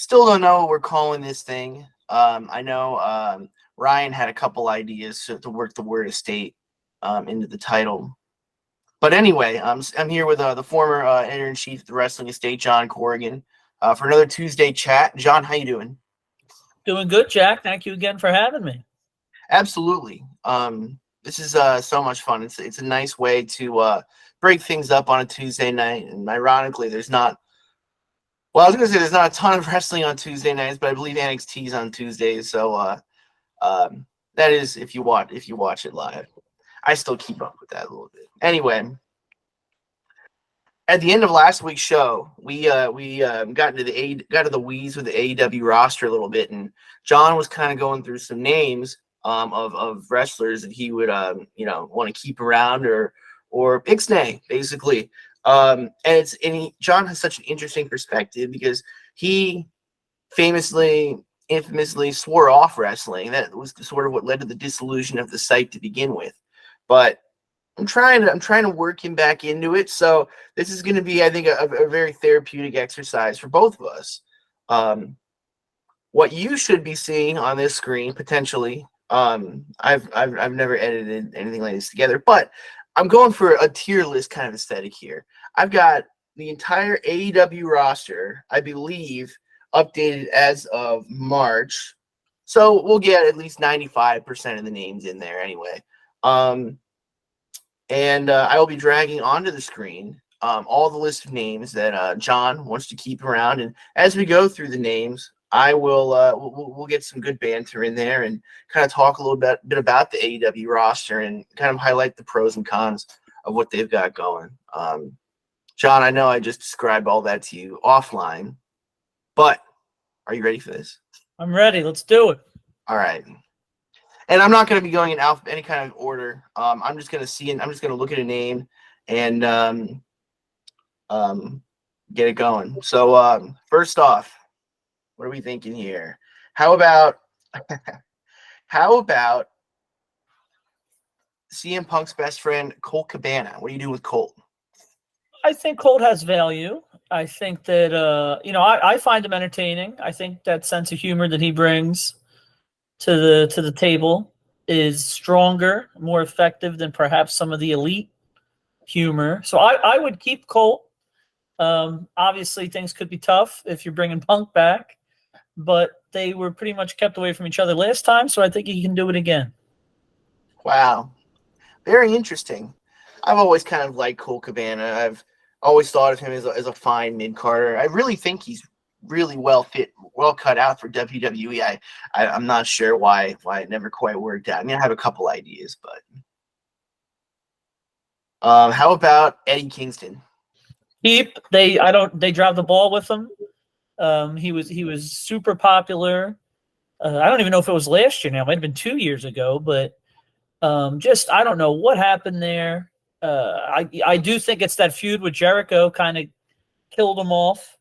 Still don't know what we're calling this thing. I know Ryan had a couple ideas to work the word estate into the title. But anyway, I'm here with the former editor-in-chief of the Wrestling Estate, John Corrigan, for another Tuesday chat. John, how you doing? Doing good, Jack. Thank you again for having me. Absolutely. This is so much fun. It's a nice way to break things up on a Tuesday night. And ironically, there's not. Well, I was going to say there's not a ton of wrestling on Tuesday nights, but I believe NXT is on Tuesdays. So that is if you watch it live. I still keep up with that a little bit. Anyway, at the end of last week's show, we got into the weeds with the AEW roster a little bit, and John was kind of going through some names of wrestlers that he would want to keep around or ixnay basically. John has such an interesting perspective because he infamously swore off wrestling. That was sort of what led to the dissolution of the site to begin with. But I'm trying to work him back into it. So this is going to be, I think, a very therapeutic exercise for both of us. What you should be seeing on this screen potentially. I've never edited anything like this together, but I'm going for a tier list kind of aesthetic here. I've got the entire AEW roster, I believe, updated as of March. So we'll get at least 95% of the names in there anyway. And I will be dragging onto the screen all the list of names that John wants to keep around. And as we go through the names, I will we'll get some good banter in there and kind of talk a little bit about the AEW roster and kind of highlight the pros and cons of what they've got going. John, I know I just described all that to you offline, but are you ready for this? I'm ready. Let's do it. All right. And I'm not going to be going in any kind of order. I'm just going to see it. I'm just going to look at a name and get it going. So first off, what are we thinking here? How about CM Punk's best friend, Colt Cabana? What do you do with Colt? I think Colt has value. I think that I find him entertaining. I think that sense of humor that he brings to the table is stronger, more effective than perhaps some of the elite humor. So I would keep Colt. Obviously, things could be tough if you're bringing Punk back, but they were pretty much kept away from each other last time, so I think he can do it again. Wow. Very interesting. I've always kind of liked Colt Cabana. I've always thought of him as a fine mid-carder. I really think he's really well cut out for WWE. I'm not sure why it never quite worked out. I mean, I have a couple ideas, but how about Eddie Kingston? They dropped the ball with him. He was super popular. I don't even know if it was last year now. It might have been 2 years ago, but I don't know what happened there. I do think it's that feud with Jericho kind of killed him off.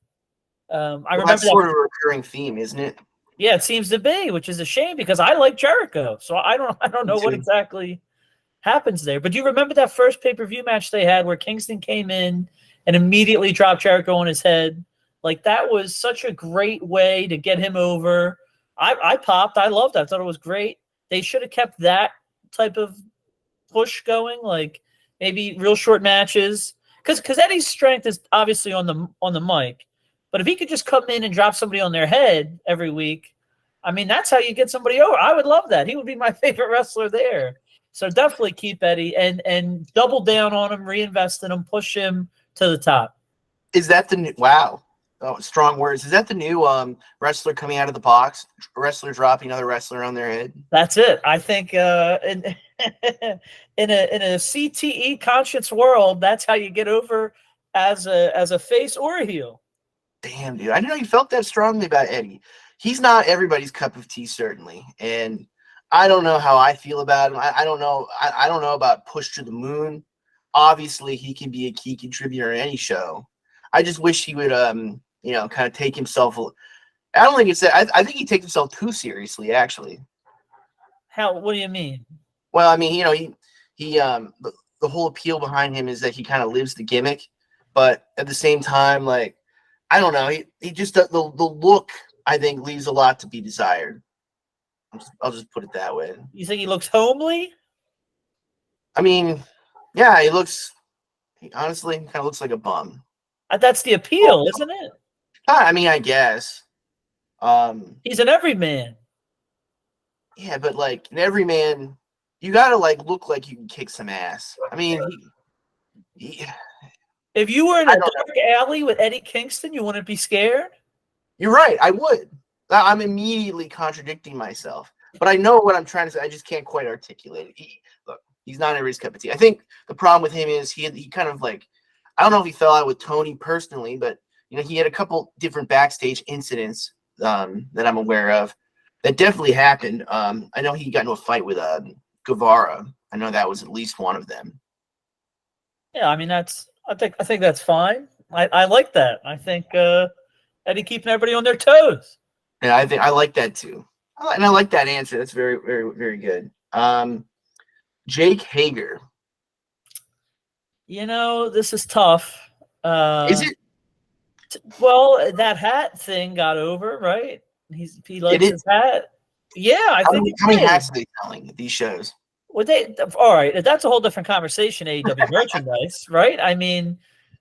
I remember that's sort of a recurring theme, isn't it? Yeah, it seems to be, which is a shame because I like Jericho. So I don't know what exactly happens there. But do you remember that first pay-per-view match they had where Kingston came in and immediately dropped Jericho on his head? Like, that was such a great way to get him over. I popped. I loved it. I thought it was great. They should have kept that type of push going, like maybe real short matches. Because Eddie's strength is obviously on the mic. But if he could just come in and drop somebody on their head every week, I mean, that's how you get somebody over. I would love that. He would be my favorite wrestler there. So definitely keep Eddie and double down on him, reinvest in him, push him to the top. Is that the new – wow. Oh, strong words. Is that the new wrestler coming out of the box? A wrestler dropping another wrestler on their head? That's it. I think in a CTE conscious world, that's how you get over as a face or a heel. Damn, dude. I didn't know you felt that strongly about Eddie. He's not everybody's cup of tea, certainly. And I don't know how I feel about him. I don't know. I don't know about push to the moon. Obviously, he can be a key contributor in any show. I just wish he would, kind of take himself. I don't think it's that. I think he takes himself too seriously, actually. How? What do you mean? Well, I mean, the whole appeal behind him is that he kind of lives the gimmick, but at the same time, like, I don't know, he just the look I think leaves a lot to be desired. I'll just put it that way. You think he looks homely? I mean, yeah, he honestly kind of looks like a bum. That's the appeal, isn't it? I mean, I guess. He's an everyman. Yeah, but like in every man, you gotta like look like you can kick some ass. I mean, if you were in a dark alley with Eddie Kingston, you wouldn't be scared? You're right. I would. I'm immediately contradicting myself, but I know what I'm trying to say. I just can't quite articulate it. Look, he's not everybody's cup of tea. I think the problem with him is he kind of like, I don't know if he fell out with Tony personally, but he had a couple different backstage incidents that I'm aware of that definitely happened. I know he got into a fight with Guevara. I know that was at least one of them. Yeah, I mean I think that's fine. I like that. I think Eddie keeping everybody on their toes. Yeah, I think I like that too. And I like that answer. That's very, very, very good. Jake Hager. This is tough. Is it? Well, that hat thing got over, right? He likes his hat. Yeah, I think. How many hats are they selling at these shows? Well, all right. That's a whole different conversation. AEW merchandise, right? I mean,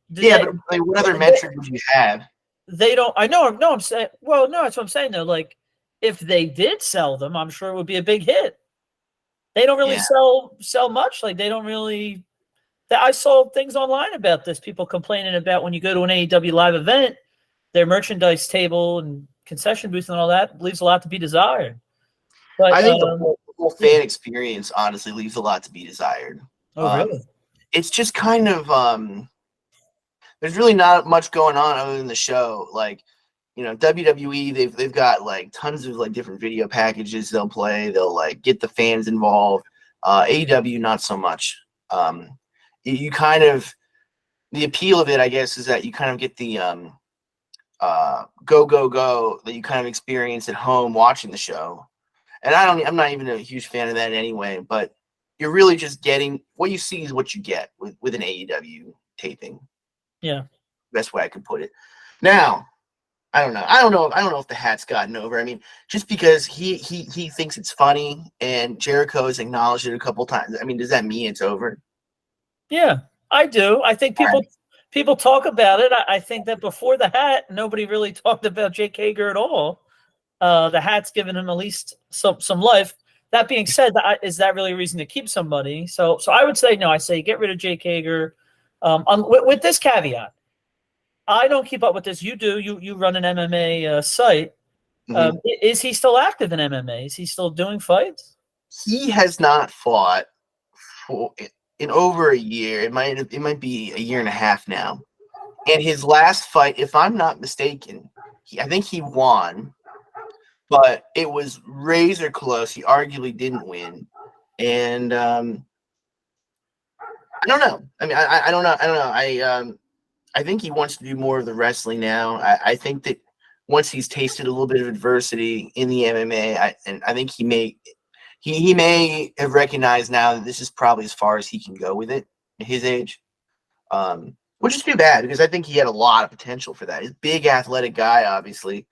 but like, what other metric would you have? They don't. I know. No, I'm saying. Well, no, that's what I'm saying though. Like, if they did sell them, I'm sure it would be a big hit. They don't really sell much. Like, they don't really. I saw things online about this. People complaining about when you go to an AEW live event, their merchandise table and concession booth and all that leaves a lot to be desired. But I think the whole fan experience honestly leaves a lot to be desired. Oh, really? It's just kind of there's really not much going on other than the show. Like, WWE, they've got like tons of like different video packages they'll play. They'll like get the fans involved. AEW, not so much. You kind of, the appeal of it, I guess, is that you kind of get the go that you kind of experience at home watching the show. And I'm not even a huge fan of that anyway, but you're really just getting what you see is what you get with an AEW taping. Yeah. Best way I could put it. Now, I don't know if the hat's gotten over. I mean, just because he thinks it's funny and Jericho has acknowledged it a couple times. I mean, does that mean it's over? Yeah, I do. I think people talk about it. I think that before the hat, nobody really talked about Jake Hager at all. The hat's given him at least some life. That being said, is that really a reason to keep somebody? So I would say no. I say get rid of Jake Hager. With this caveat, I don't keep up with this. You do. You run an MMA site. Mm-hmm. Is he still active in MMA? Is he still doing fights? He has not fought in over a year. It might be a year and a half now. And his last fight, if I'm not mistaken, I think he won, but it was razor close. He arguably didn't win. And I don't know. I mean, I don't know. I think he wants to do more of the wrestling now. I think that once he's tasted a little bit of adversity in the MMA, I think he may have recognized now that this is probably as far as he can go with it at his age, which is too bad because I think he had a lot of potential for that. He's a big athletic guy, obviously.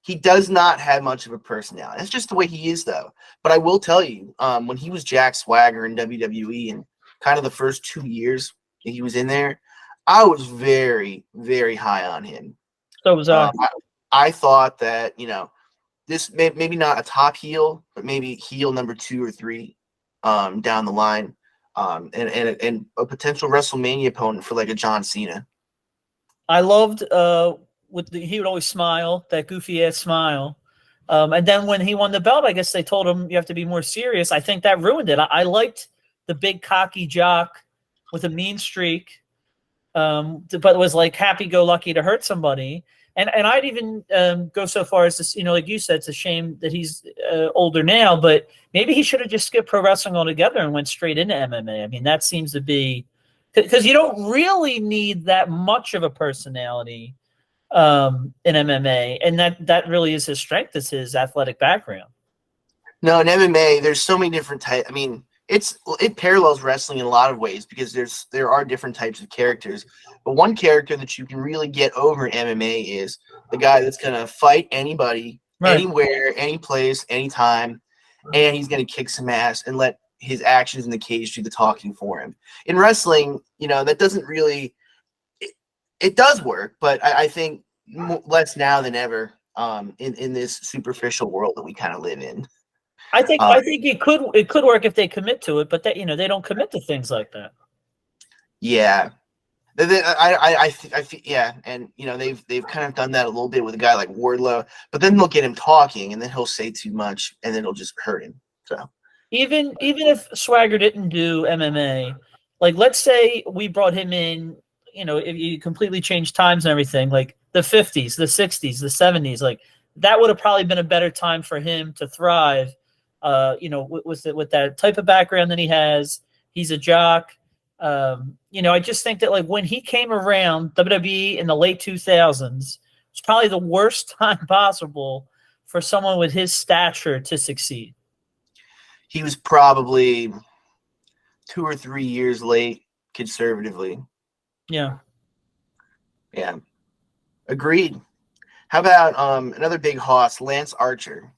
He does not have much of a personality. That's just the way he is, though. But I will tell you, when he was Jack Swagger in WWE and kind of the first 2 years that he was in there, I was very, very high on him. So was I. I thought that, this maybe not a top heel, but maybe heel number 2 or 3 down the line, and a potential WrestleMania opponent for like a John Cena. I loved he would always smile, that goofy ass smile, and then when he won the belt, I guess they told him you have to be more serious. I think that ruined it. I liked the big cocky jock with a mean streak, but was like happy-go-lucky to hurt somebody. And I'd even go so far as to, like you said, it's a shame that he's older now, but maybe he should have just skipped pro wrestling altogether and went straight into MMA. I mean, that seems to be because you don't really need that much of a personality in MMA, and that really is his strength, is his athletic background. No, in MMA, there's so many different types. I mean, it parallels wrestling in a lot of ways because there are different types of characters. But one character that you can really get over in MMA is the guy that's gonna fight anybody, Right. anywhere, any place, anytime, and he's gonna kick some ass and let his actions in the cage do the talking for him. In wrestling, that doesn't really. It does work, but I think less now than ever. In this superficial world that we kind of live in. I think it could work if they commit to it, but they don't commit to things like that. Yeah, I yeah, and they've kind of done that a little bit with a guy like Wardlow, but then they'll get him talking, and then he'll say too much, and then it'll just hurt him. So even if Swagger didn't do MMA, like let's say we brought him in, if you completely change times and everything, like the 50s, the 60s, the 70s, like that would have probably been a better time for him to thrive. With that type of background that he has, he's a jock. I just think that like when he came around WWE in the late 2000s, it's probably the worst time possible for someone with his stature to succeed. He was probably 2 or 3 years late, conservatively. Yeah. Yeah. Agreed. How about another big hoss, Lance Archer?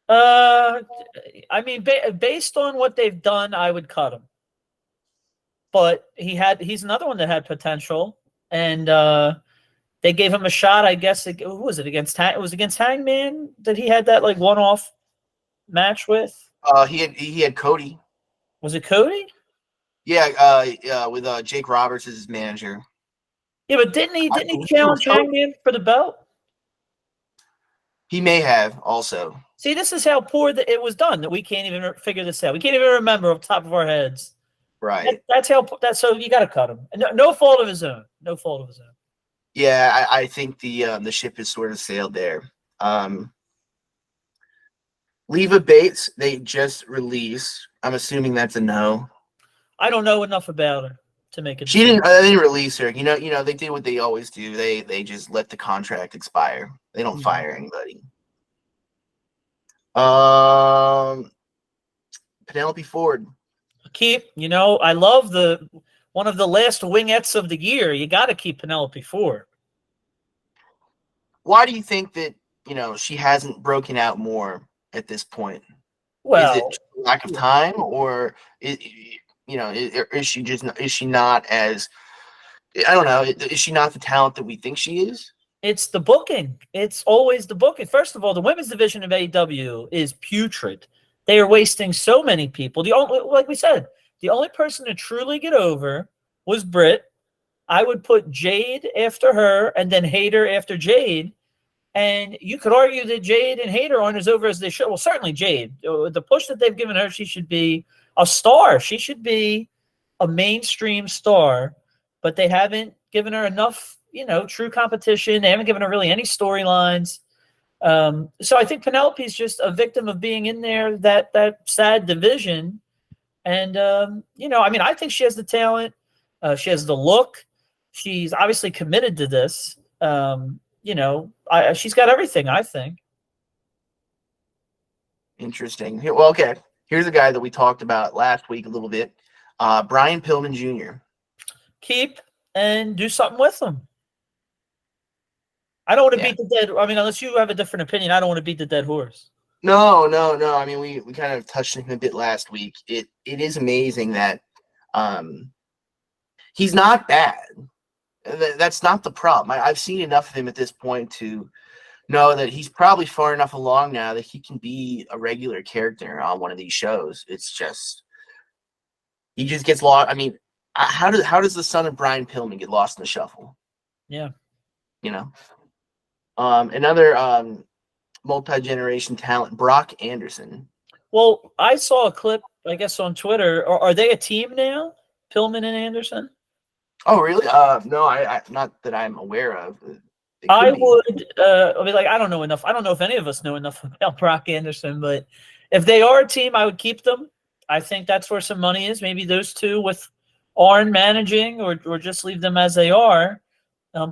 I mean, based on what they've done, I would cut him. But he's another one that had potential, and they gave him a shot. I guess who was it against? It was against Hangman that he had that like one-off match with. He had Cody. Was it Cody? Yeah, with Jake Roberts as his manager. Yeah, but didn't he challenge Hangman for the belt? He may have also. See, this is how poor that it was done that we can't even figure this out. We can't even remember off the top of our heads. Right. So you got to cut him. No fault of his own. No fault of his own. Yeah, I think the ship has sort of sailed there. Leva Bates, they just released. I'm assuming that's a no. I don't know enough about her to make it. They didn't release her. They did what they always do. They just let the contract expire. They don't fire anybody. Penelope Ford. I love one of the last wingettes of the year. You got to keep Penelope Ford. Why do you think that she hasn't broken out more at this point? Well, is it lack of time, or is she not as, I don't know, is she not the talent that we think she is? It's the booking. It's always the booking. First of all, the women's division of AEW is putrid. They are wasting so many people. Like we said, the only person to truly get over was Britt. I would put Jade after her and then Hayter after Jade. And you could argue that Jade and Hayter aren't as over as they should. Well, certainly Jade. The push that they've given her, she should be a star. She should be a mainstream star. But they haven't given her enough, true competition. They haven't given her really any storylines. So I think Penelope's just a victim of being in there, that sad division. And, I think she has the talent. She has the look. She's obviously committed to this. She's got everything, I think. Interesting. Well, okay. Here's a guy that we talked about last week a little bit. Brian Pillman Jr. Keep and do something with him. I don't want to beat the dead. I mean, unless you have a different opinion, I don't want to beat the dead horse. No. I mean, we kind of touched him a bit last week. It is amazing that he's not bad. That's not the problem. I've seen enough of him at this point to know that he's probably far enough along now that he can be a regular character on one of these shows. It's just he just gets lost. I mean, how does the son of Brian Pillman get lost in the shuffle? Yeah. Another multi-generation talent, Brock Anderson. Well, I saw a clip, I guess, on Twitter. Are they a team now, Pillman and Anderson? Oh, really? No, I not that I'm aware of. I would. I don't know enough. I don't know if any of us know enough about Brock Anderson, but if they are a team, I would keep them. I think that's where some money is. Maybe those two with Arn managing, or just leave them as they are.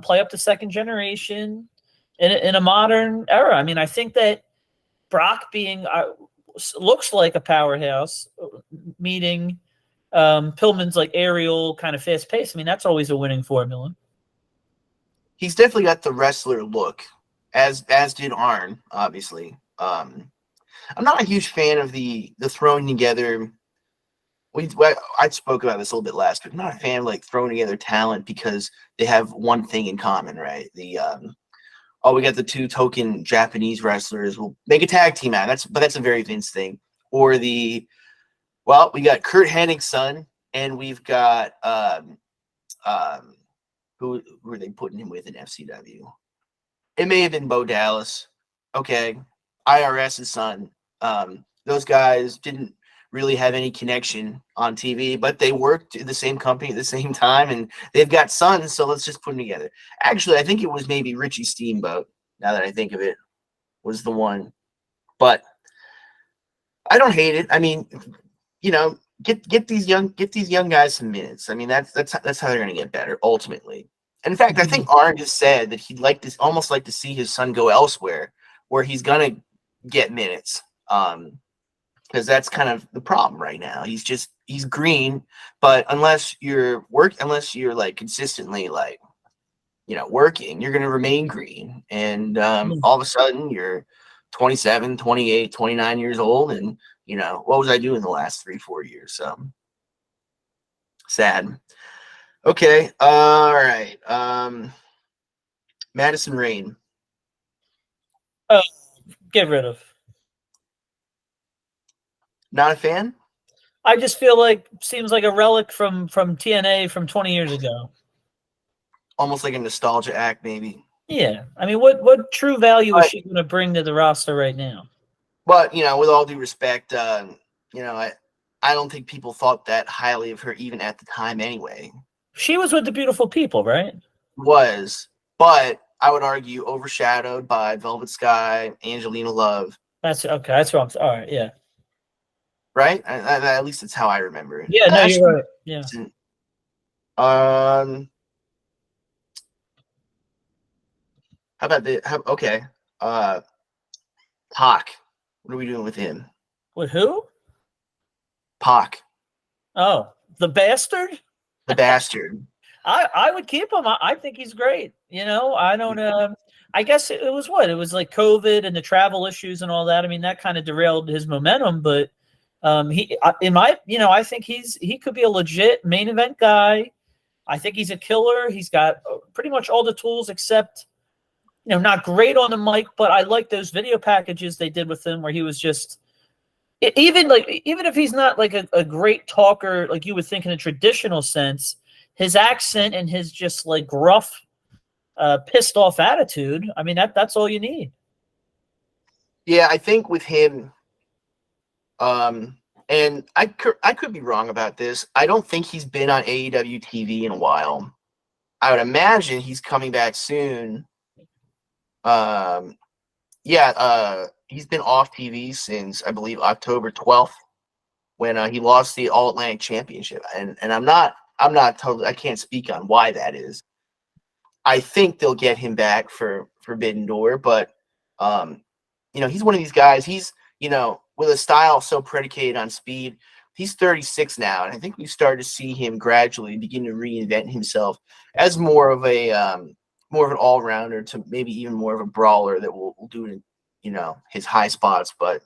Play up the second generation in a modern era. I mean, I think that Brock being looks like a powerhouse, meeting Pillman's like aerial kind of fast pace. I mean, that's always a winning formula. He's definitely got the wrestler look, as did Arn, obviously. I'm not a huge fan of the throwing together. I spoke about this a little bit last week. I'm not a fan of like throwing together talent because they have one thing in common, right? We got the 2 token Japanese wrestlers. We'll make a tag team out. That's a very Vince thing. Or we got Kurt Hennig's son, and we've got who were they putting him with in FCW? It may have been Bo Dallas. Okay, IRS's son. Those guys didn't really have any connection on TV, but they worked in the same company at the same time, and they've got sons, so let's just put them together. Actually, I think it was maybe Richie Steamboat, now that I think of it, was the one. But I don't hate it. I mean, get these young guys some minutes. I mean, that's how they're going to get better ultimately. And in fact, I think Arn just said that he'd almost like to see his son go elsewhere where he's going to get minutes. Because that's kind of the problem right now. He's green, but unless you're like consistently like, working, you're going to remain green. And all of a sudden you're 27, 28, 29 years old. And, what was I doing the last 3-4 years? So sad. Okay. All right. Madison Rain. Get rid of. Not a fan? I just feel like seems like a relic from TNA from 20 years ago. Almost like a nostalgia act, maybe. Yeah. I mean, what true value is she going to bring to the roster right now? But, with all due respect, I don't think people thought that highly of her even at the time anyway. She was with the Beautiful People, right? But I would argue overshadowed by Velvet Sky, Angelina Love. That's okay. That's wrong. All right. Yeah. Right? At least it's how I remember it. Yeah, no, you're right. Yeah. How about okay. Pac. What are we doing with him? With who? Pac. Oh, the bastard? The bastard. I would keep him. I think he's great. I don't I guess it was what? It was like COVID and the travel issues and all that. I mean, that kind of derailed his momentum, but I think he could be a legit main event guy. I think he's a killer. He's got pretty much all the tools except, not great on the mic, but I like those video packages they did with him where he was just, even if he's not like a great talker, like you would think in a traditional sense, his accent and his just like gruff, pissed off attitude. I mean, that's all you need. Yeah, I think with him, and I could be wrong about this. I don't think he's been on AEW TV in a while. I would imagine he's coming back soon. He's been off TV since I believe October 12th when he lost the All Atlantic Championship, and I'm not totally, I can't speak on why that is. I think they'll get him back for Forbidden Door, but he's one of these guys. He's with a style so predicated on speed. He's 36 now, and I think we've started to see him gradually begin to reinvent himself as more of an all-rounder to maybe even more of a brawler that will do it in, his high spots. But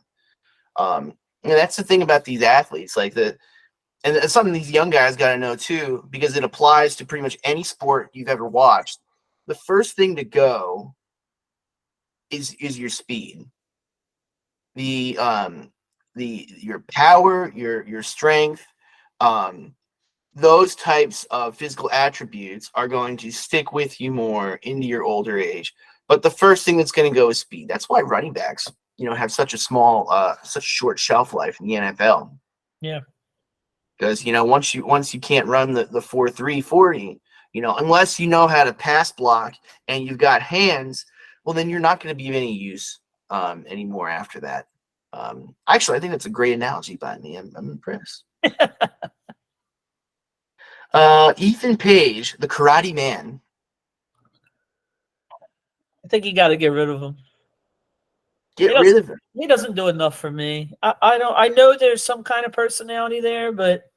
that's the thing about these athletes, like and it's something these young guys got to know too, because it applies to pretty much any sport you've ever watched. The first thing to go is your speed. Your power, your strength, those types of physical attributes are going to stick with you more into your older age. But the first thing that's going to go is speed. That's why running backs, have such a such short shelf life in the NFL. Yeah. Because, once you can't run the 4.3 40, unless you know how to pass block and you've got hands, well, then you're not going to be of any use anymore after that. Actually, I think that's a great analogy by me. I'm impressed. Ethan Page, the Karate Man. I think you got to get rid of him. Get rid of him. He doesn't do enough for me. I don't. I know there's some kind of personality there, but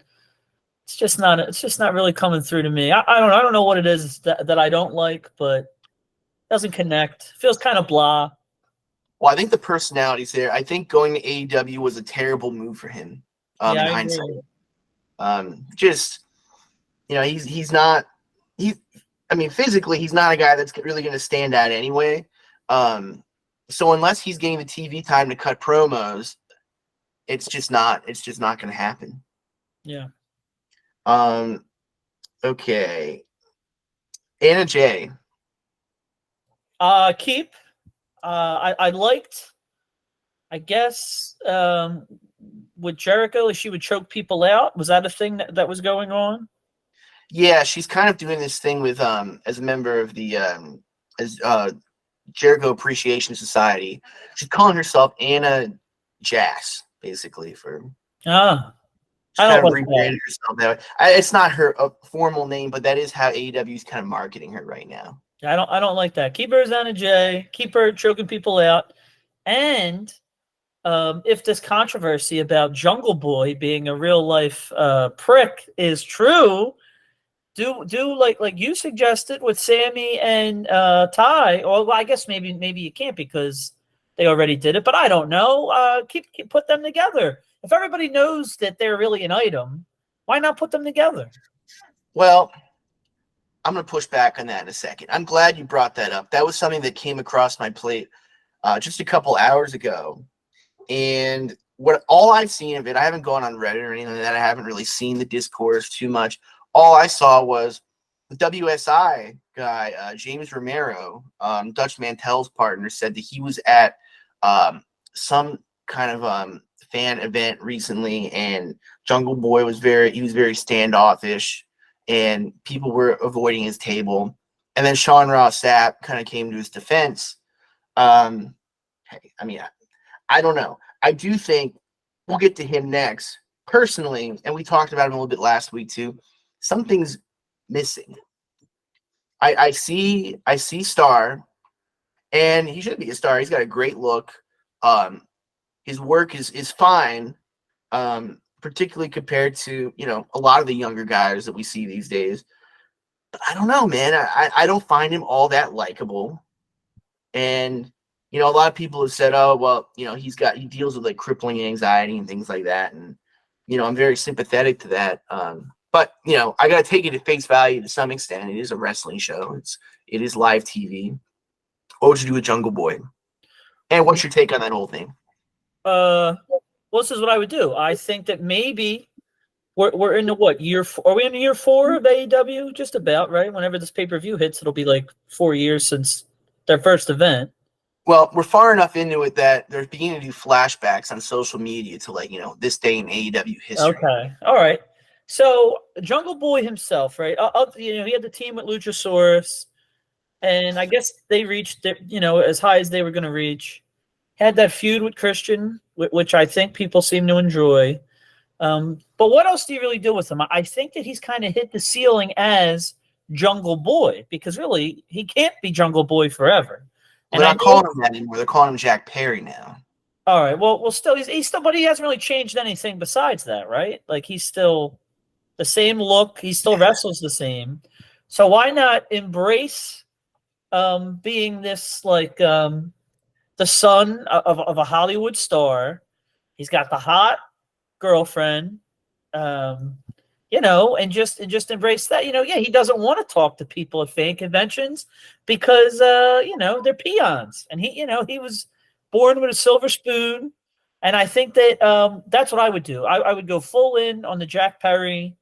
it's just not. It's just not really coming through to me. I don't. I don't know what it is that I don't like, but it doesn't connect. Feels kind of blah. Well, I think the personality's there. I think going to AEW was a terrible move for him. In hindsight, just he's not. I mean, physically, he's not a guy that's really going to stand out anyway. So unless he's getting the TV time to cut promos, it's just not going to happen. Yeah. Okay. Anna Jay. Keep. I liked, I guess, with Jericho, she would choke people out. Was that a thing that was going on? Yeah, she's kind of doing this thing with as a member of the Jericho Appreciation Society. She's calling herself Anna Jass, basically. I kind don't of rebranded herself that way. It's not her formal name, but that is how AEW is kind of marketing her right now. I don't like that. Keep her as Anna Jay. Keep her choking people out. And if this controversy about Jungle Boy being a real life prick is true, do like you suggested with Sammy and Ty. Or well, I guess maybe you can't because they already did it. But I don't know. Keep put them together. If everybody knows that they're really an item, why not put them together? Well, I'm going to push back on that in a second. I'm glad you brought that up. That was something that came across my plate just a couple hours ago. And all I've seen of it, I haven't gone on Reddit or anything like that. I haven't really seen the discourse too much. All I saw was the WSI guy, James Romero, Dutch Mantel's partner, said that he was at some kind of fan event recently, and Jungle Boy was very standoffish, and people were avoiding his table. And then Sean Ross Sapp kind of came to his defense. Hey, I mean, I don't know. I do think we'll get to him next. Personally, and we talked about him a little bit last week too, something's missing. I see Star, and he should be a star. He's got a great look. His work is fine, particularly compared to, a lot of the younger guys that we see these days. But I don't know, man. I don't find him all that likable. And, a lot of people have said, oh, well, he deals with like crippling anxiety and things like that. And, I'm very sympathetic to that. But, I got to take it at face value to some extent. It is a wrestling show. It is live TV. What would you do with Jungle Boy? And what's your take on that whole thing? Well, this is what I would do. I think that maybe we're into what year? Are we in year 4 of AEW? Just about, right? Whenever this pay-per-view hits, it'll be like 4 years since their first event. Well, we're far enough into it that they're beginning to do flashbacks on social media to this day in AEW history. Okay, all right. So Jungle Boy himself, right? He had the team with Luchasaurus, and I guess they reached, as high as they were going to reach. Had that feud with Christian, which I think people seem to enjoy. But what else do you really do with him? I think that he's kind of hit the ceiling as Jungle Boy, because really he can't be Jungle Boy forever. And they're not calling him that anymore. They're calling him Jack Perry now. All right. Well, still, he's still, but he hasn't really changed anything besides that, right? Like he's still the same look. He still wrestles the same. So why not embrace being this like the son of a Hollywood star? He's got the hot girlfriend, and just embrace that. He doesn't want to talk to people at fan conventions because they're peons, and he was born with a silver spoon. And I think that that's what I would do. I would go full in on the Jack Perry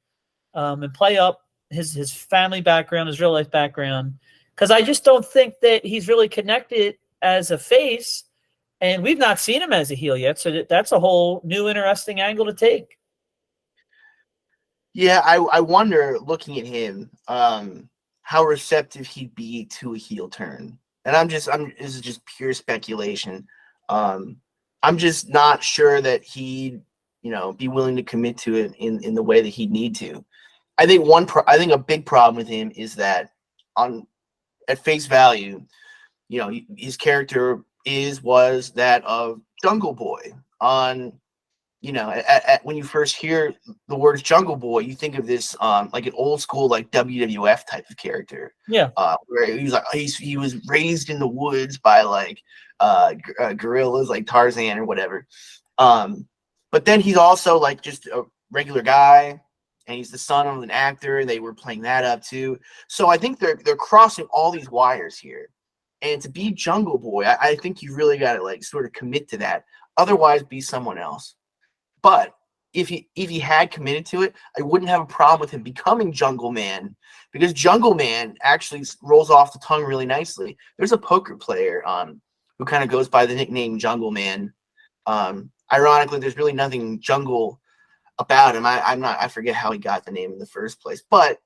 and play up his family background, his real life background, because I just don't think that he's really connected as a face, and we've not seen him as a heel yet. So that's a whole new interesting angle to take. Yeah, I wonder, looking at him, how receptive he'd be to a heel turn. And this is just pure speculation. I'm just not sure that he'd, be willing to commit to it in the way that he'd need to. I think a big problem with him is that at face value, his character was that of Jungle Boy. On, you know, when you first hear the words Jungle Boy, you think of this like an old school like WWF type of character. Yeah. Where he was like he was raised in the woods by like gorillas like Tarzan or whatever. But then he's also like just a regular guy, and he's the son of an actor, and they were playing that up too. So I think they're crossing all these wires here. And to be Jungle Boy, I think you really got to like sort of commit to that. Otherwise, be someone else. But if he had committed to it, I wouldn't have a problem with him becoming Jungle Man, because Jungle Man actually rolls off the tongue really nicely. There's a poker player who kind of goes by the nickname Jungle Man. Ironically, there's really nothing jungle about him. I forget how he got the name in the first place, but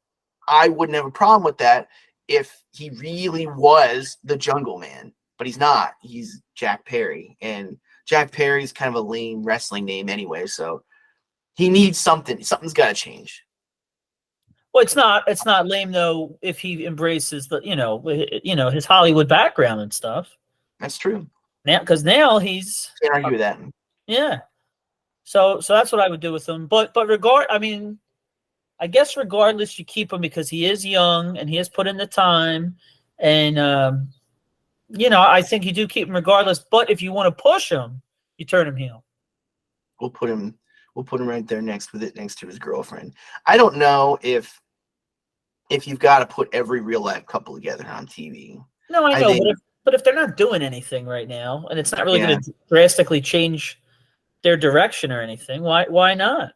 I wouldn't have a problem with that if he really was the Jungle Man. But he's not. He's Jack Perry, and Jack Perry's kind of a lame wrestling name anyway, so he needs something. Something's got to change. Well, it's not lame though if he embraces the his Hollywood background and stuff. That's true. Now he's can't argue with that. Yeah. So that's what I would do with him. But I guess regardless, you keep him because he is young and he has put in the time, and I think you do keep him regardless. But if you want to push him, you turn him heel. We'll put him right there next to his girlfriend. I don't know if you've got to put every real life couple together on TV. No, I know, but if they're not doing anything right now, and it's not really going to drastically change their direction or anything, why not?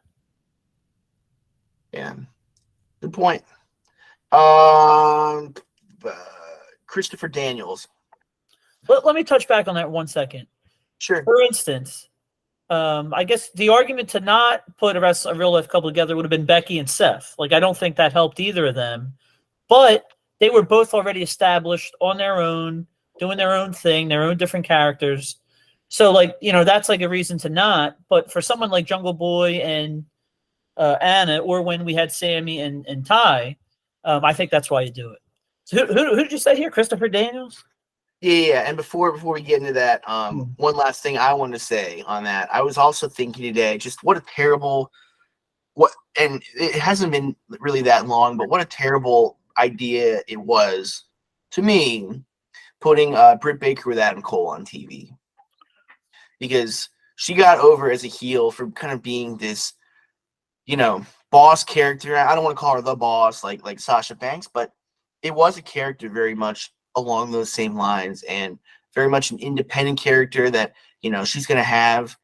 Yeah, good point. Christopher Daniels. Let me touch back on that 1 second. Sure. For instance, I guess the argument to not put a real life couple together would have been Becky and Seth. Like, I don't think that helped either of them, but they were both already established on their own, doing their own thing, their own different characters. So, like, that's like a reason to not. But for someone like Jungle Boy and Anna, or when we had Sammy and Ty, I think that's why you do it. So who did you say here? Christopher Daniels? Yeah. And before we get into that, one last thing I want to say on that. I was also thinking today, just what a terrible and it hasn't been really that long, but what a terrible idea it was to me putting Britt Baker with Adam Cole on TV, because she got over as a heel for kind of being this, boss character. I don't want to call her the boss like Sasha Banks, but it was a character very much along those same lines, and very much an independent character that, she's going to have,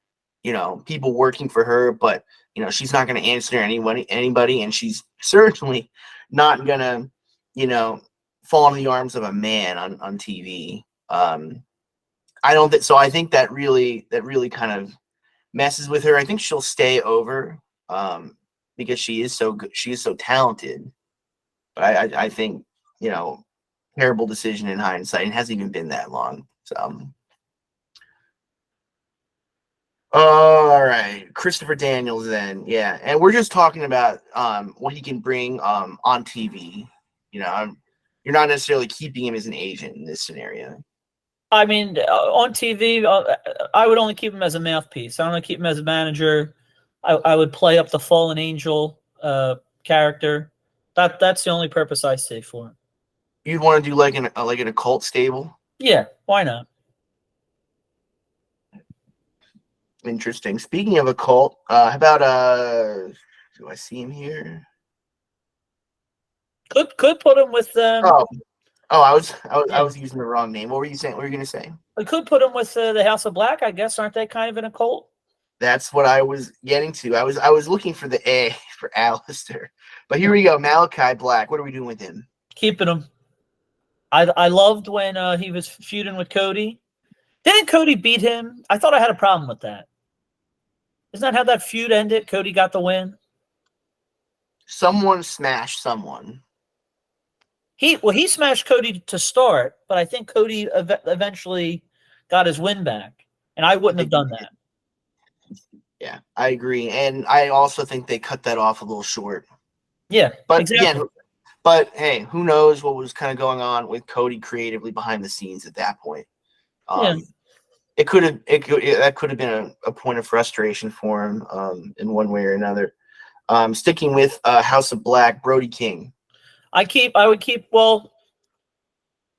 people working for her, but, she's not going to answer anybody, and she's certainly not going to, fall into the arms of a man on TV. I think that really kind of messes with her. I think she'll stay over because she is so good. She is so talented, but I think, terrible decision in hindsight. It hasn't even been that long. So, all right, Christopher Daniels then. Yeah, and we're just talking about what he can bring on TV. You're not necessarily keeping him as an agent in this scenario. I mean, on TV, I would only keep him as a mouthpiece. I don't want to keep him as a manager. I would play up the fallen angel character. That's the only purpose I see for him. You'd want to do like an occult stable? Yeah, why not? Interesting. Speaking of occult, how about do I see him here? Could put him with I was using the wrong name. What were you saying? What were you going to say? I could put him with the House of Black, I guess. Aren't they kind of an occult? That's what I was getting to. I was looking for the A for Alistair, but here we go. Malachi Black. What are we doing with him? Keeping him. I loved when he was feuding with Cody. Didn't Cody beat him? I thought I had a problem with that. Isn't that how that feud ended? Cody got the win. Someone smashed someone. He smashed Cody to start, but I think Cody eventually got his win back, and I wouldn't have done that. Yeah, I agree, and I also think they cut that off a little short. Yeah, but exactly. Again, but hey, who knows what was kind of going on with Cody creatively behind the scenes at that point? Yeah. That could have been a point of frustration for him in one way or another. Sticking with House of Black, Brody King. I would keep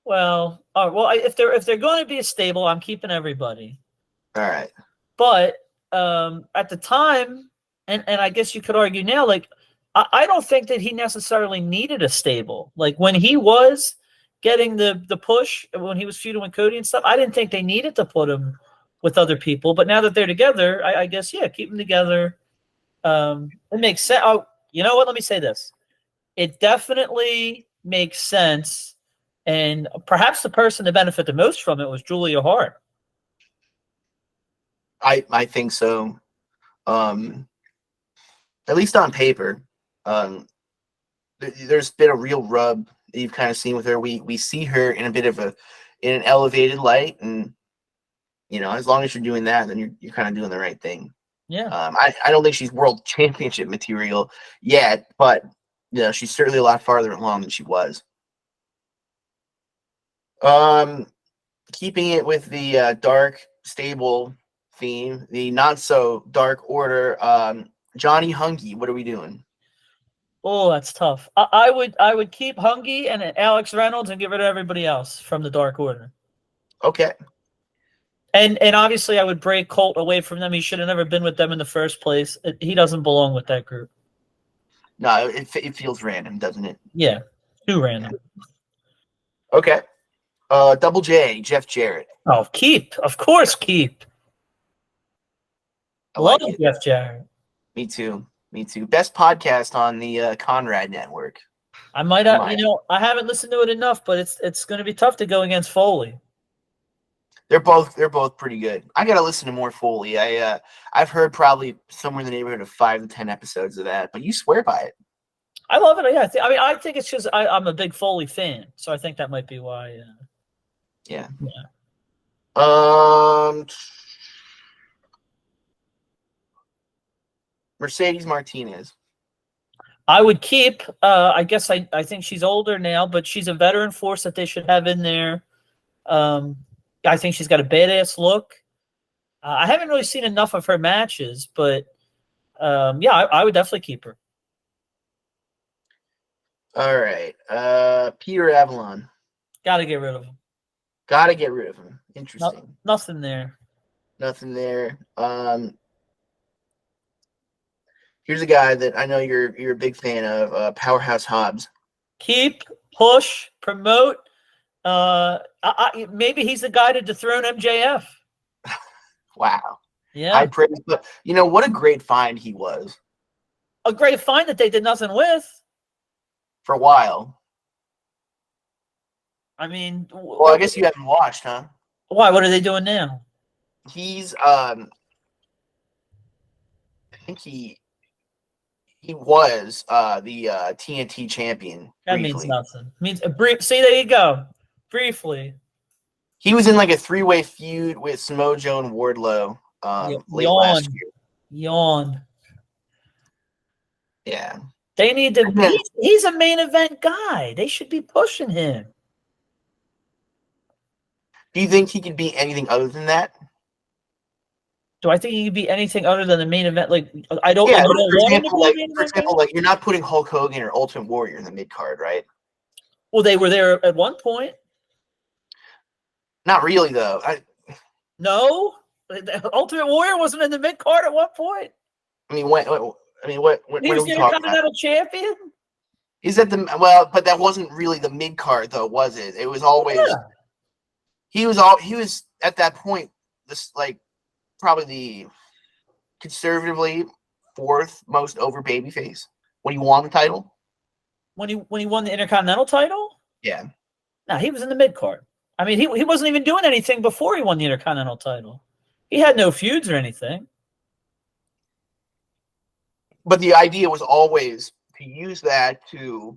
if they're going to be a stable, I'm keeping everybody. All right. But at the time, and I guess you could argue now, like I don't think that he necessarily needed a stable. Like when he was getting the push, when he was feuding with Cody and stuff, I didn't think they needed to put him with other people. But now that they're together, I guess keep them together. It makes sense. Oh, you know what? Let me say this. It definitely makes sense. And perhaps the person to benefit the most from it was Julia Hart. I think so. At least on paper. There's been a real rub that you've kind of seen with her. We see her in a bit of in an elevated light, and as long as you're doing that, then you're kind of doing the right thing. Yeah. I don't think she's world championship material yet, but she's certainly a lot farther along than she was. Keeping it with the dark stable theme, the not so dark order, Johnny Hungy, what are we doing? Oh, that's tough. I would keep Hungy and Alex Reynolds and get rid of everybody else from the Dark Order. Okay. And obviously I would break Colt away from them. He should have never been with them in the first place. He doesn't belong with that group. No, it feels random, doesn't it? Yeah, too random. Okay. Double J, Jeff Jarrett. Oh, keep. Of course, keep. I love Jeff Jarrett. Me too. Best podcast on the Conrad Network. I might have, I haven't listened to it enough, but it's going to be tough to go against Foley. They're both pretty good. I got to listen to more Foley. I've heard probably somewhere in the neighborhood of 5 to 10 episodes of that, but you swear by it. I love it. Yeah, I think it's just I'm a big Foley fan, so I think that might be why. Yeah. Mercedes Martinez. I would keep. I guess I think she's older now, but she's a veteran force that they should have in there. I think she's got a badass look. I haven't really seen enough of her matches, but I would definitely keep her. All right. Peter Avalon. Got to get rid of him. Interesting. Nothing there. Here's a guy that I know you're a big fan of, Powerhouse Hobbs. Keep, push, promote. Maybe he's the guy to dethrone MJF. Wow. Yeah. I praise, but what a great find he was. A great find that they did nothing with. For a while. I mean, well, I guess you haven't watched, huh? Why? What are they doing now? He's I think he was the TNT champion. That means nothing. Means see, there you go. Briefly. He was in like a 3-way feud with Samoa Joe and Wardlow late last year. Yawn. Yeah. They need to. He's a main event guy. They should be pushing him. Do you think he could be anything other than that? Do I think he could be anything other than the main event? Like I don't. Yeah. For example, you're not putting Hulk Hogan or Ultimate Warrior in the mid card, right? Well, they were there at one point. Not really, though. No, Ultimate Warrior wasn't in the mid card at one point. I mean, what He was the Intercontinental Champion. Is that but that wasn't really the mid card, though, was it? It was always. Yeah. He was at that point this probably the conservatively 4th most over babyface when he won the title. When he won the Intercontinental title? Yeah. No, he was in the mid card. I mean, he wasn't even doing anything before he won the Intercontinental title. He had no feuds or anything. But the idea was always to use that to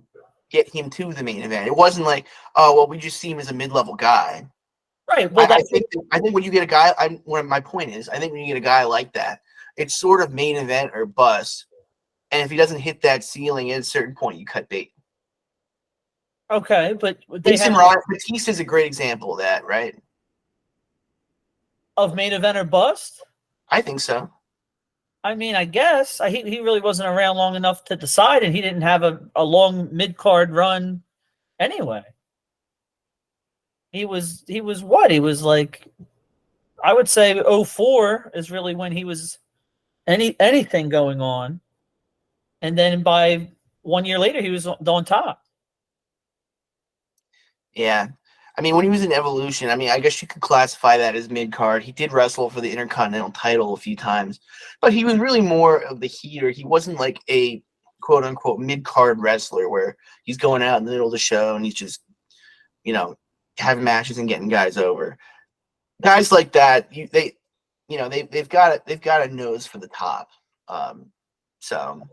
get him to the main event. It wasn't like, oh, well, we just see him as a mid-level guy. Right. Well, I think when you get a guy, my point is, I think when you get a guy like that, it's sort of main event or bust. And if he doesn't hit that ceiling at a certain point, you cut bait. Okay, but Batista's a great example of that, right? Of main event or bust? I think so. I mean, I guess he really wasn't around long enough to decide, and he didn't have a long mid card run anyway. He was what? He was like, I would say 04 is really when he was anything going on, and then by 1 year later he was on top. Yeah. I mean, when he was in Evolution, I mean, I guess you could classify that as mid-card. He did wrestle for the Intercontinental title a few times, but he was really more of the heater. He wasn't like a quote-unquote mid-card wrestler where he's going out in the middle of the show and he's just, having matches and getting guys over. Guys like that, they've got a nose for the top. So,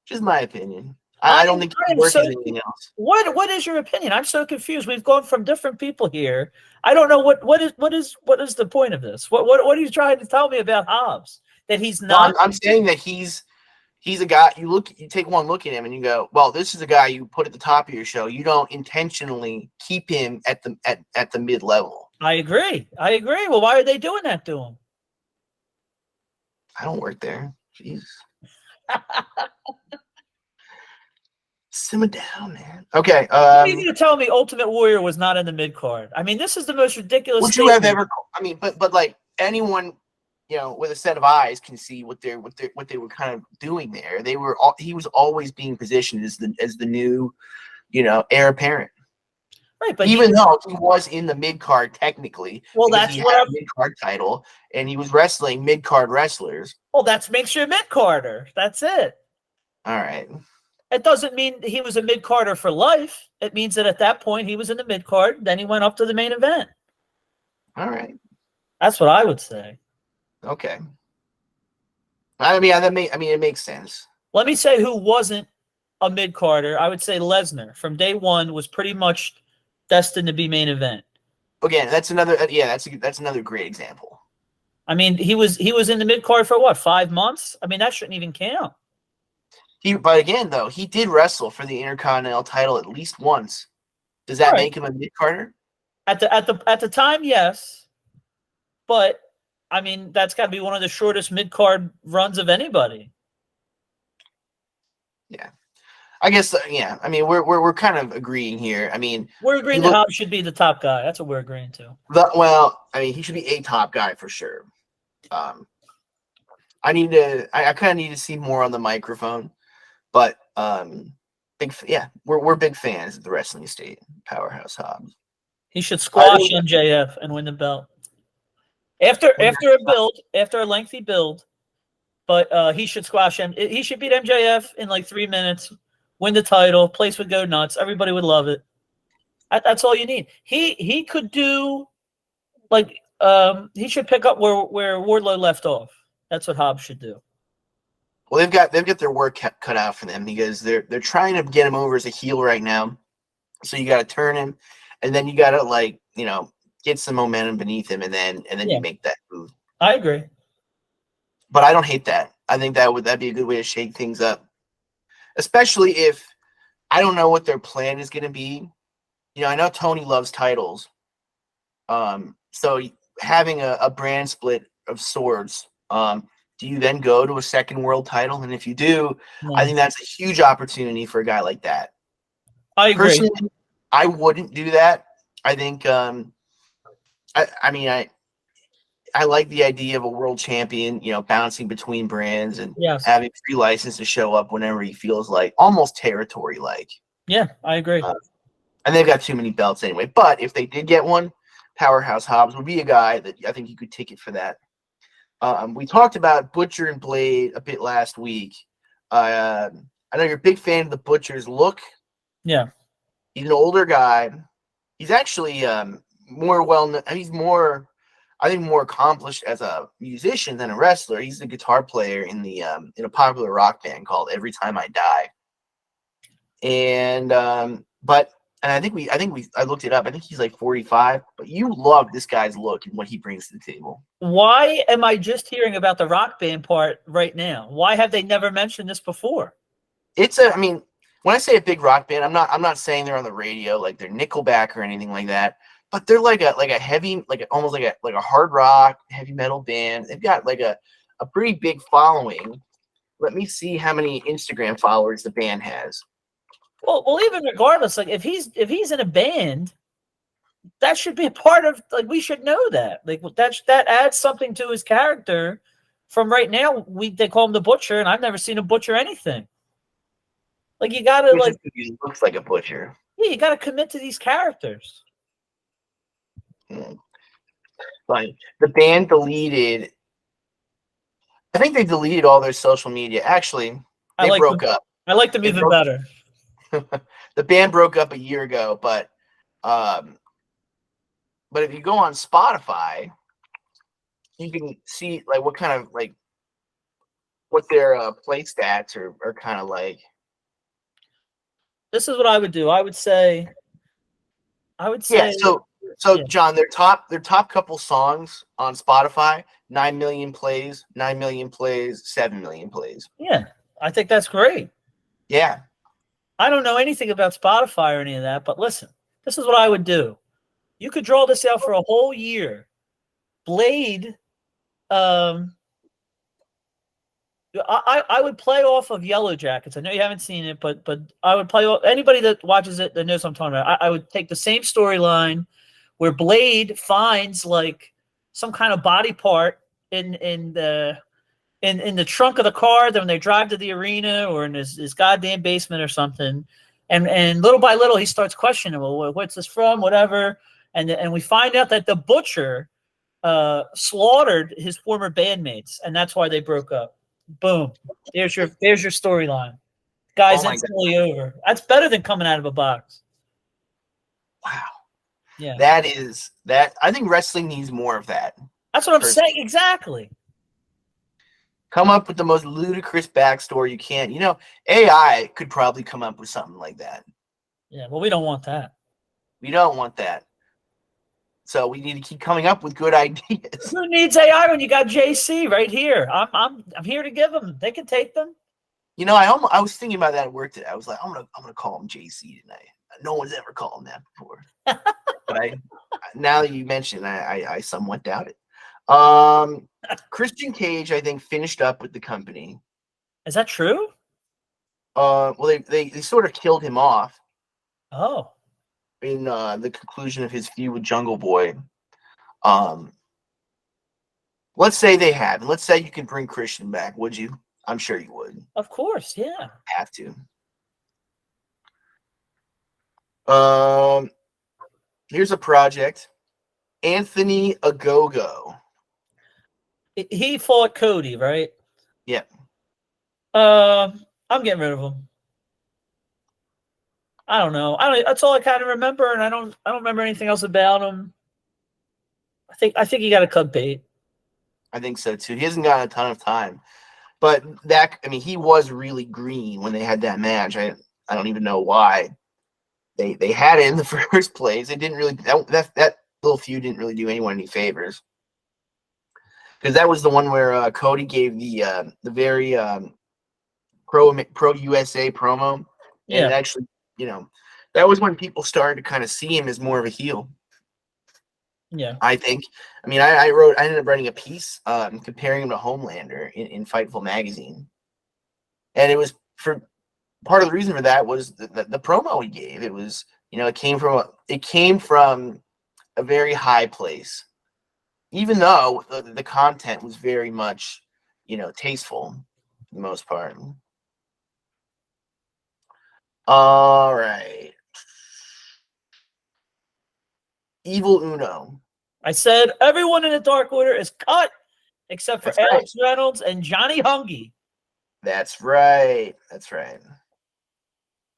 just my opinion. I don't think he works anything else. What is your opinion? I'm so confused. We've gone from different people here. I don't know what is the point of this. What are you trying to tell me about Hobbs? That he's not. Well, I'm saying that he's a guy. You take one look at him and you go, well, this is a guy you put at the top of your show. You don't intentionally keep him at the mid level. I agree. Well, why are they doing that to him? I don't work there. Jeez. Simmer down, man. Okay. What are you going to tell me Ultimate Warrior was not in the mid card? I mean, this is the most ridiculous. Would you have ever? I mean, but like anyone, with a set of eyes can see what they were kind of doing there. He was always being positioned as the new, heir apparent. Right, but even though he was in the mid card technically, well, that's what mid card title, and he was wrestling mid card wrestlers. Well, that makes you a mid carder. That's it. All right. It doesn't mean he was a mid carder for life. It means that at that point he was in the mid card. Then he went up to the main event. All right. That's what I would say. Okay. I mean, it makes sense. Let me say who wasn't a mid carder. I would say Lesnar from day one was pretty much destined to be main event. Again, that's another. Yeah, that's another great example. I mean, he was in the mid card for what, 5 months? I mean, that shouldn't even count. But again, though, he did wrestle for the Intercontinental title at least once. Does that make him a mid-carder? At the time, yes. But I mean, that's got to be one of the shortest mid-card runs of anybody. Yeah, I guess. Yeah, I mean, we're kind of agreeing here. I mean, we're agreeing that Hobbs should be the top guy. That's what we're agreeing to. I mean, he should be a top guy for sure. I kind of need to see more on the microphone. But we're big fans of the Wrestling Estate, Powerhouse Hobbs. He should squash MJF and win the belt after a lengthy build. But he should squash him. He should beat MJF in like 3 minutes, win the title. Place would go nuts. Everybody would love it. That's all you need. He could do like he should pick up where Wardlow left off. That's what Hobbs should do. Well, they've got their work cut out for them because they're trying to get him over as a heel right now. So you got to turn him, and then you got to get some momentum beneath him, and then you make that move. I agree, but I don't hate that. I think that'd be a good way to shake things up, especially if I don't know what their plan is going to be. I know Tony loves titles, so having a brand split of sorts. Do you then go to a second world title? And if you do, I think that's a huge opportunity for a guy like that. I agree. Personally, I wouldn't do that. I think, I like the idea of a world champion, bouncing between brands and having free license to show up whenever he feels like, almost territory-like. Yeah, I agree. And they've got too many belts anyway. But if they did get one, Powerhouse Hobbs would be a guy that I think you could ticket for that. We talked about Butcher and Blade a bit last week. I know you're a big fan of the Butcher's look. Yeah. He's an older guy. He's actually more well-known. He's more accomplished as a musician than a wrestler. He's a guitar player in a popular rock band called Every Time I Die. And I looked it up. I think he's like 45, but you love this guy's look and what he brings to the table. Why am I just hearing about the rock band part right now? Why have they never mentioned this before? When I say a big rock band, I'm not saying they're on the radio like they're Nickelback or anything like that, but they're like a heavy, almost like a hard rock heavy metal band. They've got like a pretty big following. Let me see how many Instagram followers the band has. Well, even regardless, like if he's in a band, that should be a part of, like, we should know that. Like that adds something to his character. From right now, they call him the Butcher, and I've never seen him butcher anything. Like, you gotta like, he looks like a butcher. Yeah, you gotta commit to these characters. Like the band deleted. I think they deleted all their social media. Actually, they broke up. I like them even better. The band broke up a year ago, but if you go on Spotify, you can see like what kind of like what their play stats are kind of like. This is what I would do. I would say. Yeah. So John, their top couple songs on Spotify, 9 million plays, 9 million plays, 7 million plays. Yeah, I think that's great. Yeah. I don't know anything about Spotify or any of that, but listen, this is what I would do. You could draw this out for a whole year. Blade, I would play off of Yellow Jackets. I know you haven't seen it, but I would play off anybody that watches it that knows what I'm talking about. I would take the same storyline where Blade finds like some kind of body part in the trunk of the car when they drive to the arena, or in his goddamn basement or something. And little by little he starts questioning, well, what's this from? Whatever. And we find out that the Butcher slaughtered his former bandmates, and that's why they broke up. Boom. There's your storyline. Guy's instantly over. That's better than coming out of a box. Wow. Yeah. That I think wrestling needs more of that. That's what I'm saying. Exactly. Come up with the most ludicrous backstory you can. You know, AI could probably come up with something like that. Yeah, well, we don't want that. We don't want that. So we need to keep coming up with good ideas. Who needs AI when you got JC right here? I'm here to give them. They can take them. You know, I was thinking about that at work today. I was like, I'm gonna call him JC tonight. No one's ever called him that before. But now that you mentioned, I somewhat doubt it. Christian Cage, I think, finished up with the company. Is that true? Well, they sort of killed him off. Oh. In the conclusion of his feud with Jungle Boy. Let's say they have. And let's say you can bring Christian back. Would you? I'm sure you would. Of course, yeah. Have to. Here's a project. Anthony Agogo. He fought Cody, right? Yeah. I'm getting rid of him. I don't know. That's all I kind of remember, and I don't remember anything else about him. I think he got a cut bait. I think so too. He hasn't gotten a ton of time, but he was really green when they had that match. I don't even know why they had it in the first place. It didn't really that little feud didn't really do anyone any favors, because that was the one where Cody gave the very pro USA promo, and yeah. Actually, you know, that was when people started to kind of see him as more of a heel. Yeah, I think. I mean, I ended up writing a piece comparing him to Homelander in Fightful magazine, and it was for part of the reason for that was the promo he gave. It was, you know, it came from a very high place, even though the content was very much, you know, tasteful for the most part. All right. Evil Uno. I said everyone in the Dark Order is cut except for That's Alex Reynolds and Johnny Hungy. That's right. That's right.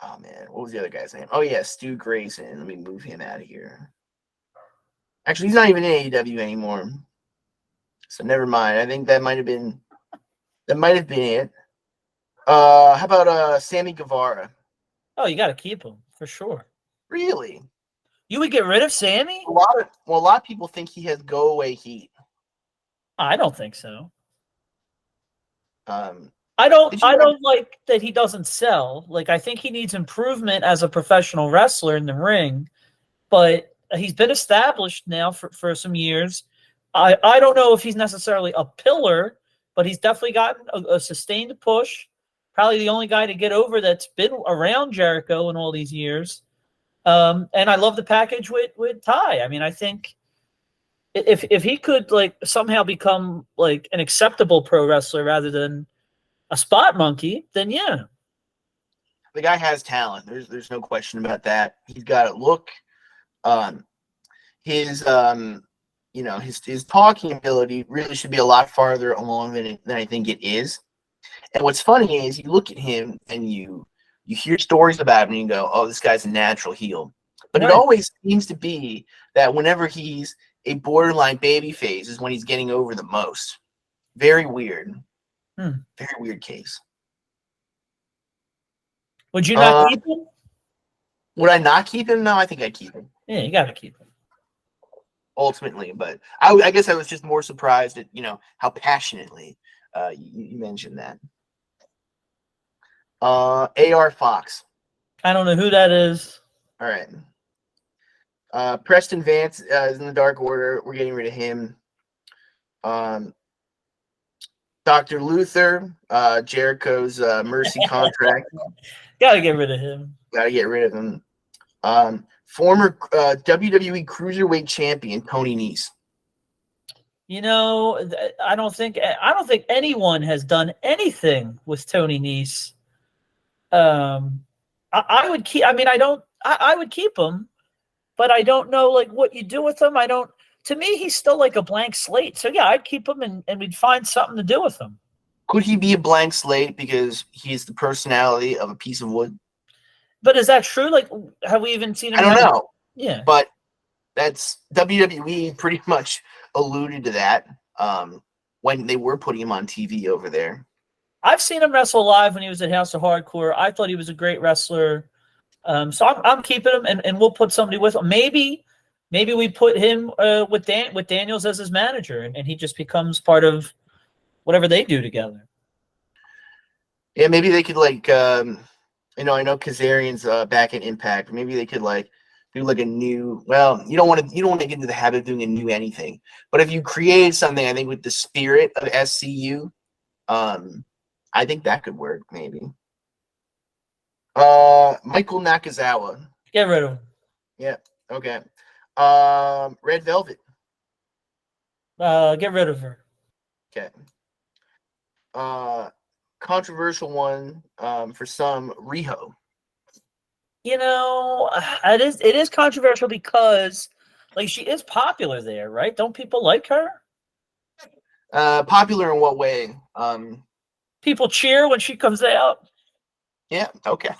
Oh man, what was the other guy's name? Oh yeah, Stu Grayson. Let me move him out of here. Actually, he's not even in AEW anymore, so never mind. I think that might have been it. How about Sammy Guevara? Oh, you got to keep him for sure. Really? You would get rid of Sammy? A lot of people think he has go away heat. I don't think so. I don't like that he doesn't sell. Like, I think he needs improvement as a professional wrestler in the ring, but He's been established now for some years. I don't know if he's necessarily a pillar, but he's definitely gotten a sustained push. Probably the only guy to get over that's been around Jericho in all these years. And I love the package with Ty. I mean, I think if he could like somehow become like an acceptable pro wrestler rather than a spot monkey, then yeah. The guy has talent. There's no question about that. He's got a look. His his talking ability really should be a lot farther along than I think it is. And what's funny is you look at him and you hear stories about him and you go, oh, this guy's a natural heel. But Right. It always seems to be that whenever he's a borderline baby phase is when he's getting over the most. Very weird. Very weird case. Would you not keep him? Would I not keep him? No, I think I'd keep him. Yeah, you got to keep him. Ultimately, but I guess I was just more surprised at how passionately you mentioned that. AR Fox. I don't know who that is. All right. Preston Vance is in the Dark Order. We're getting rid of him. Dr. Luther, Jericho's Mercy contract. Got to get rid of him. Got to get rid of him. Former WWE Cruiserweight Champion Tony Nese. I don't think anyone has done anything with Tony Nese. I would keep. I mean, I would keep him, but I don't know like what you do with him. To me, he's still like a blank slate. So yeah, I'd keep him and we'd find something to do with him. Could he be a blank slate because he's the personality of a piece of wood? But is that true? Like, have we even seen him? I don't know. Yeah. But that's WWE pretty much alluded to that when they were putting him on TV over there. I've seen him wrestle live when he was at House of Hardcore. I thought he was a great wrestler. So I'm keeping him, and we'll put somebody with him. Maybe we put him with Daniels as his manager, and he just becomes part of whatever they do together. Yeah, maybe they could I know Kazarian's back in Impact. Maybe they could do like a new. Well, you don't want to get into the habit of doing a new anything. But if you create something, I think with the spirit of SCU, I think that could work. Maybe. Michael Nakazawa. Get rid of him. Yeah. Okay. Red Velvet. Get rid of her. Okay. Controversial one for some, Riho. It is controversial because like she is popular there, right? Don't people like her? Popular in what way? People cheer when she comes out. Yeah, okay.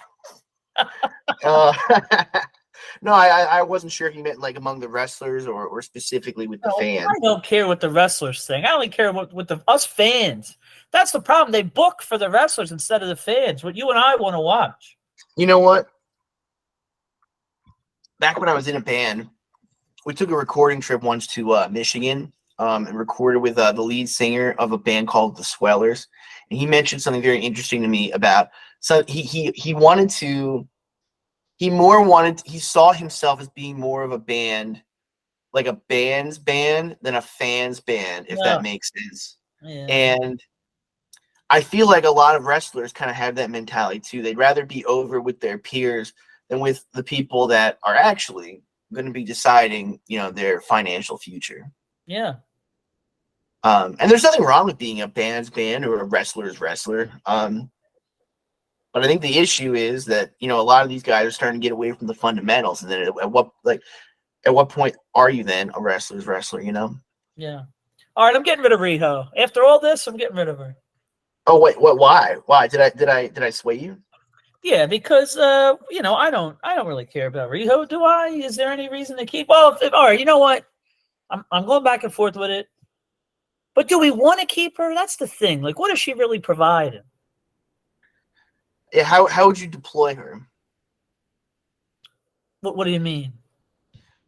No, I wasn't sure if you meant like among the wrestlers or specifically with the fans. I don't care what the wrestlers think. I only care with us fans. That's the problem. They book for the wrestlers instead of the fans. What you and I want to watch. You know what? Back when I was in a band, we took a recording trip once to Michigan and recorded with the lead singer of a band called the Swellers. And he mentioned something very interesting to me about he saw himself as being more of a band, like a band's band than a fan's band, if that makes sense. Yeah. And I feel like a lot of wrestlers kind of have that mentality too. They'd rather be over with their peers than with the people that are actually going to be deciding, their financial future. Yeah. And there's nothing wrong with being a band's band or a wrestler's wrestler. But I think the issue is that, a lot of these guys are starting to get away from the fundamentals. And then at what point are you then a wrestler's wrestler, Yeah. All right, I'm getting rid of Riho. After all this, I'm getting rid of her. Oh, wait, what? Why? Why? Did I sway you? Yeah, because I don't really care about Riho, do I? Is there any reason to keep? Well, all right, you know what? I'm going back and forth with it. But do we want to keep her? That's the thing. Like, what does she really provide? Yeah, how would you deploy her? What do you mean?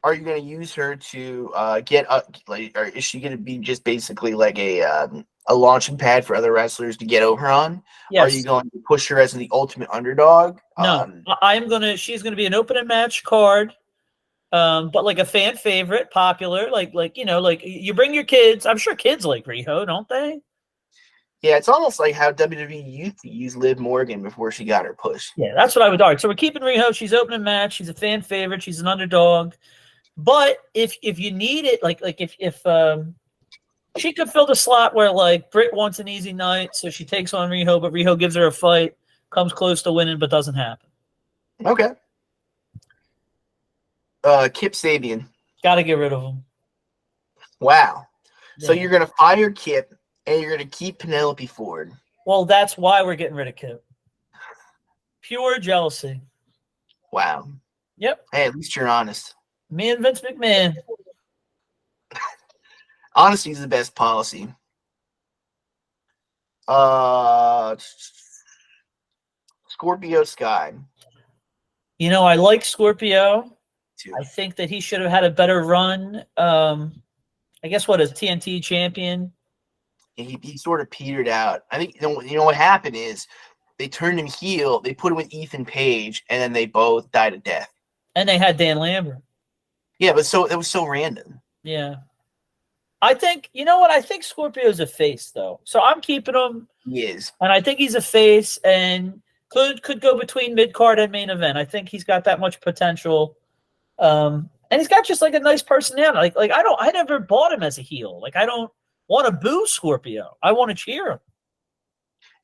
Are you going to use her to get up? Or is she going to be just basically like a launching pad for other wrestlers to get over on? Yes. Are you going to push her as the ultimate underdog? No, she's going to be an opening match card. But like a fan favorite, popular, like you bring your kids. I'm sure kids like Riho, don't they? Yeah, it's almost like how WWE used to use Liv Morgan before she got her push. Yeah, that's what I would argue. So we're keeping Riho. She's opening match. She's a fan favorite. She's an underdog. But if you need it, like if she could fill the slot where like Britt wants an easy night, so she takes on Riho, but Riho gives her a fight, comes close to winning, but doesn't happen. Okay. Kip Sabian. Got to get rid of him. Wow. Yeah. So you're gonna fire Kip and you're gonna keep Penelope Ford. Well, that's why we're getting rid of Kip. Pure jealousy. Wow. Yep. Hey, at least you're honest. Me and Vince McMahon. Honesty is the best policy. Scorpio Sky. You know, I like Scorpio. Too. I think that he should have had a better run. I guess what, as TNT champion? He sort of petered out. I think you know what happened is they turned him heel. They put him with Ethan Page, and then they both died a death. And they had Dan Lambert. Yeah, but it was so random. Yeah. I think, you know what? I think Scorpio's a face, though. So I'm keeping him. He is. And I think he's a face and could go between mid-card and main event. I think he's got that much potential. And he's got just like a nice personality. Like I never bought him as a heel. Like I don't want to boo Scorpio. I want to cheer him.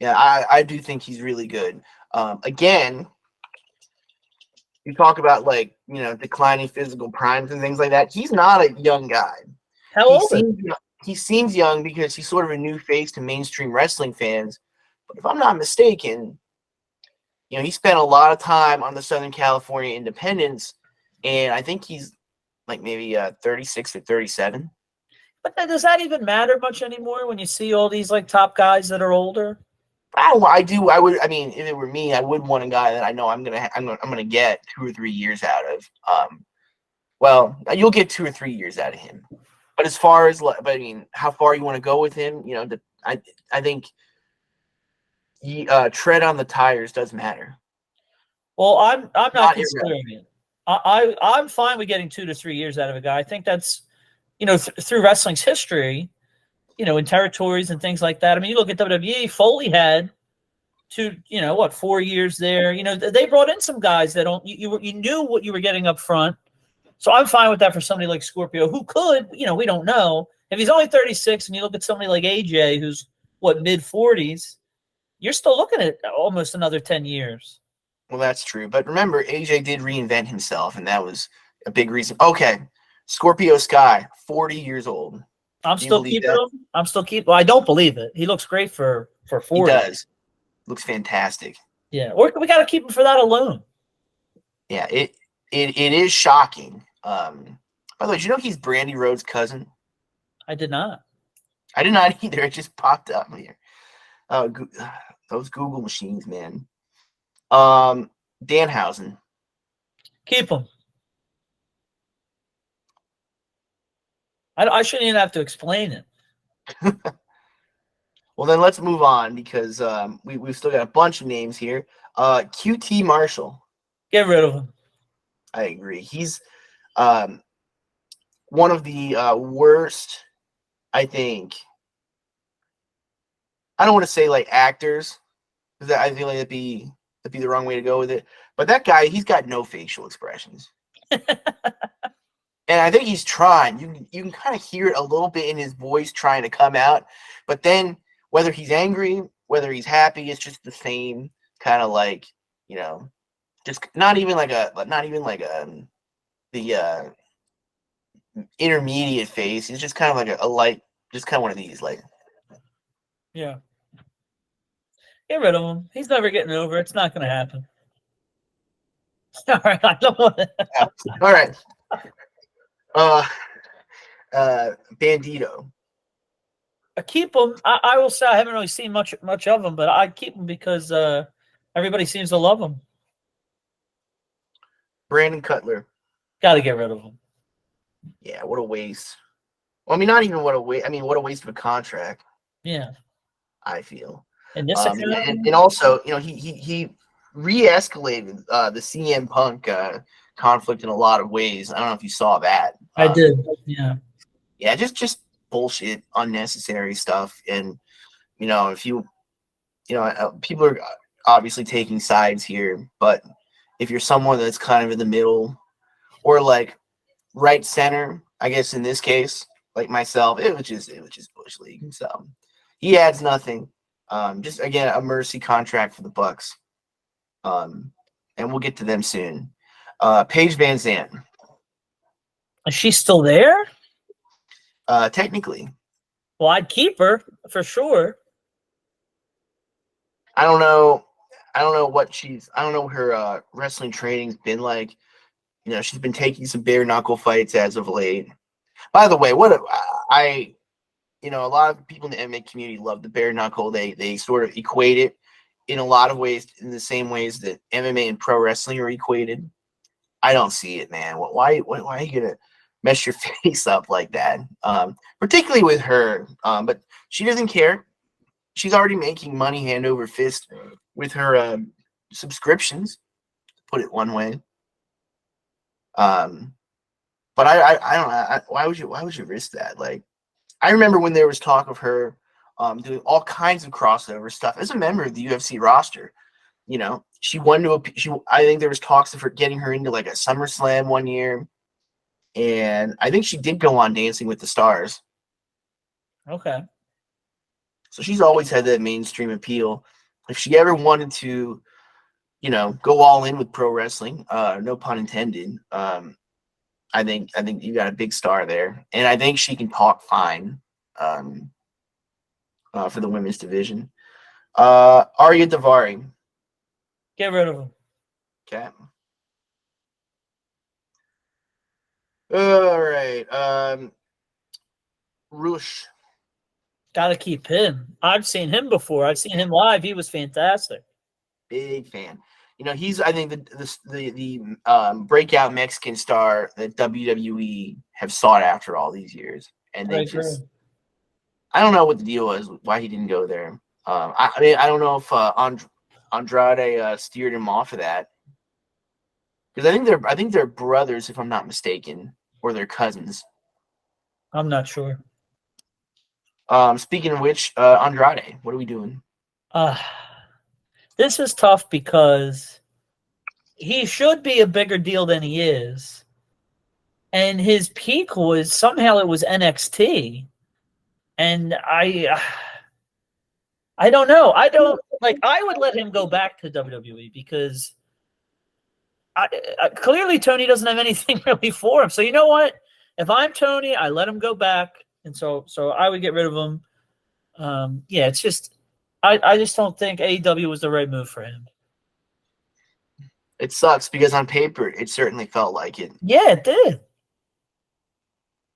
Yeah, I do think he's really good. Again, you talk about like, you know, declining physical primes and things like that. He's not a young guy. How old is he seems young because he's sort of a new face to mainstream wrestling fans. But if I'm not mistaken, you know, he spent a lot of time on the Southern California independents, and I think he's like maybe 36 or 37. But then does that even matter much anymore when you see all these like top guys that are older? I do. I would. I mean, if it were me, I would want a guy that I know I'm gonna get 2 or 3 years out of. Well, you'll get 2 or 3 years out of him. But as far as, but I mean, how far you want to go with him, you know, I think tread on the tires does matter. Well, I'm not considering it. I'm fine with getting 2 to 3 years out of a guy. I think that's, you know, through wrestling's history, you know, in territories and things like that. I mean, you look at WWE, Foley had 4 years there. You know, they brought in some guys that you knew what you were getting up front. So I'm fine with that for somebody like Scorpio, who could, you know, we don't know. If he's only 36 and you look at somebody like AJ, who's mid-40s, you're still looking at almost another 10 years. Well, that's true. But remember, AJ did reinvent himself, and that was a big reason. Okay, Scorpio Sky, 40 years old. I'm still keeping him. Well, I don't believe it. He looks great for 40. He does. Looks fantastic. Yeah, we got to keep him for that alone. Yeah, it is shocking. By the way, did you know he's Brandy Rhodes' cousin? I did not. I did not either. It just popped up here. Those Google machines, man. Danhausen. Keep him. I shouldn't even have to explain it. Well, then let's move on because we've still got a bunch of names here. QT Marshall. Get rid of him. I agree. He's one of the worst, I think. I don't want to say like actors, because I feel like that'd be the wrong way to go with it. But that guy, he's got no facial expressions. And I think he's trying. You can kind of hear it a little bit in his voice trying to come out. But then whether he's angry, whether he's happy, it's just the same kind of like, you know, just not even like the intermediate face. It's just kind of like a light, just kind of one of these, like. Yeah. Get rid of him. He's never getting over. It's not going to happen. All right. I don't want to. All right. Bandito. I keep him. I will say I haven't really seen much of him, but I keep him because everybody seems to love him. Brandon Cutler. Got to get rid of him. Yeah, what a waste. Well, I mean, not even what a waste. I mean, what a waste of a contract. Yeah, I feel. And this, and also, you know, he re-escalated the CM Punk conflict in a lot of ways. I don't know if you saw that. I did. Yeah. Yeah, just bullshit, unnecessary stuff. And, if people are obviously taking sides here, but if you're someone that's kind of in the middle or like right center, I guess in this case, like myself, it was just Bush League. So he adds nothing. Just again, a mercy contract for the Bucks. And we'll get to them soon. Paige Van Zandt. Is she still there? Technically. Well, I'd keep her for sure. I don't know what her wrestling training's been like. She's been taking some bare knuckle fights as of late. By the way, a lot of people in the MMA community love the bare knuckle. They sort of equate it in a lot of ways in the same ways that MMA and pro wrestling are equated. I don't see it, man. Why are you gonna mess your face up like that? Particularly with her. But she doesn't care. She's already making money hand over fist with her subscriptions, to put it one way. But I don't know. Why would you risk that? Like, I remember when there was talk of her doing all kinds of crossover stuff as a member of the UFC roster. She wanted to. I think there was talks of her getting her into like a SummerSlam one year, and I think she did go on Dancing with the Stars. Okay. So she's always had that mainstream appeal. If she ever wanted to, go all in with pro wrestling, no pun intended, I think you got a big star there, and I think she can talk fine for the women's division. Arya Davari. Get rid of him. Okay. All right. Rush. Got to keep him. I've seen him before. I've seen him live. He was fantastic. Big fan. He's, I think, the breakout Mexican star that WWE have sought after all these years, and I don't know what the deal was, why he didn't go there. I don't know if Andrade steered him off of that, because I think they're brothers, if I'm not mistaken, or they're cousins. I'm not sure. Speaking of which, Andrade, what are we doing? This is tough because he should be a bigger deal than he is. And his peak was somehow it was NXT. And I don't know. I would let him go back to WWE because clearly Tony doesn't have anything really for him. So you know what? If I'm Tony, I let him go back. And so I would get rid of him. It's just I just don't think AEW was the right move for him. It sucks because on paper it certainly felt like it. Yeah, it did.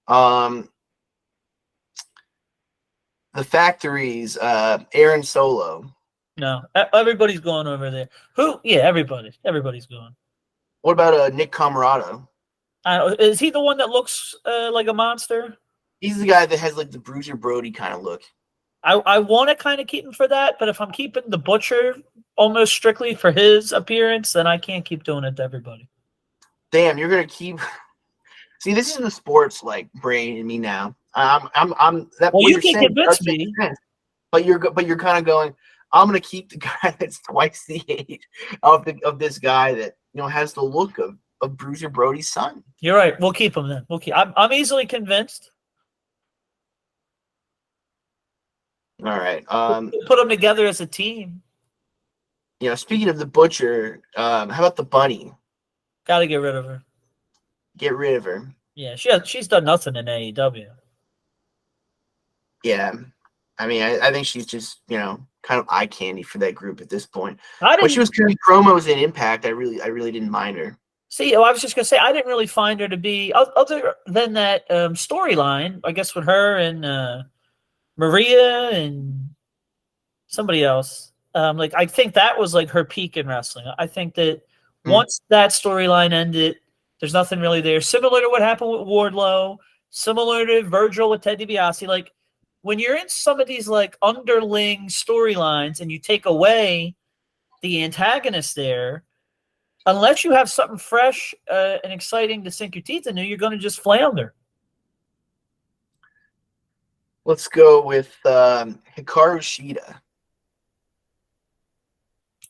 The Factories, Aaron Solo. No, everybody's going over there. Who? Yeah, everybody's going. What about Nick Camarado? Is he the one that looks like a monster? He's the guy that has like the Bruiser Brody kind of look. I want to kind of keep him for that, but if I'm keeping the Butcher almost strictly for his appearance, then I can't keep doing it to everybody. Damn, you're gonna keep. See, this is the sports like brain in me now. I'm that. Well, you can convince me, but you're kind of going. I'm gonna keep the guy that's twice the age of this guy that has the look of Bruiser Brody's son. You're right. We'll keep him then. I'm easily convinced. All right. Put them together as a team. Speaking of the Butcher, how about the Bunny? Got to get rid of her. Get rid of her. Yeah, she's done nothing in AEW. Yeah, I mean, I think she's just kind of eye candy for that group at this point. When she was doing promos in Impact, I really didn't mind her. See, I was just gonna say I didn't really find her to be other than that storyline. I guess with her and Maria and somebody else. I think that was like her peak in wrestling. I think that once that storyline ended, there's nothing really there. Similar to what happened with Wardlow, similar to Virgil with Ted DiBiase. Like when you're in some of these like underling storylines and you take away the antagonist there, unless you have something fresh and exciting to sink your teeth into, you're going to just flounder. Let's go with Hikaru Shida.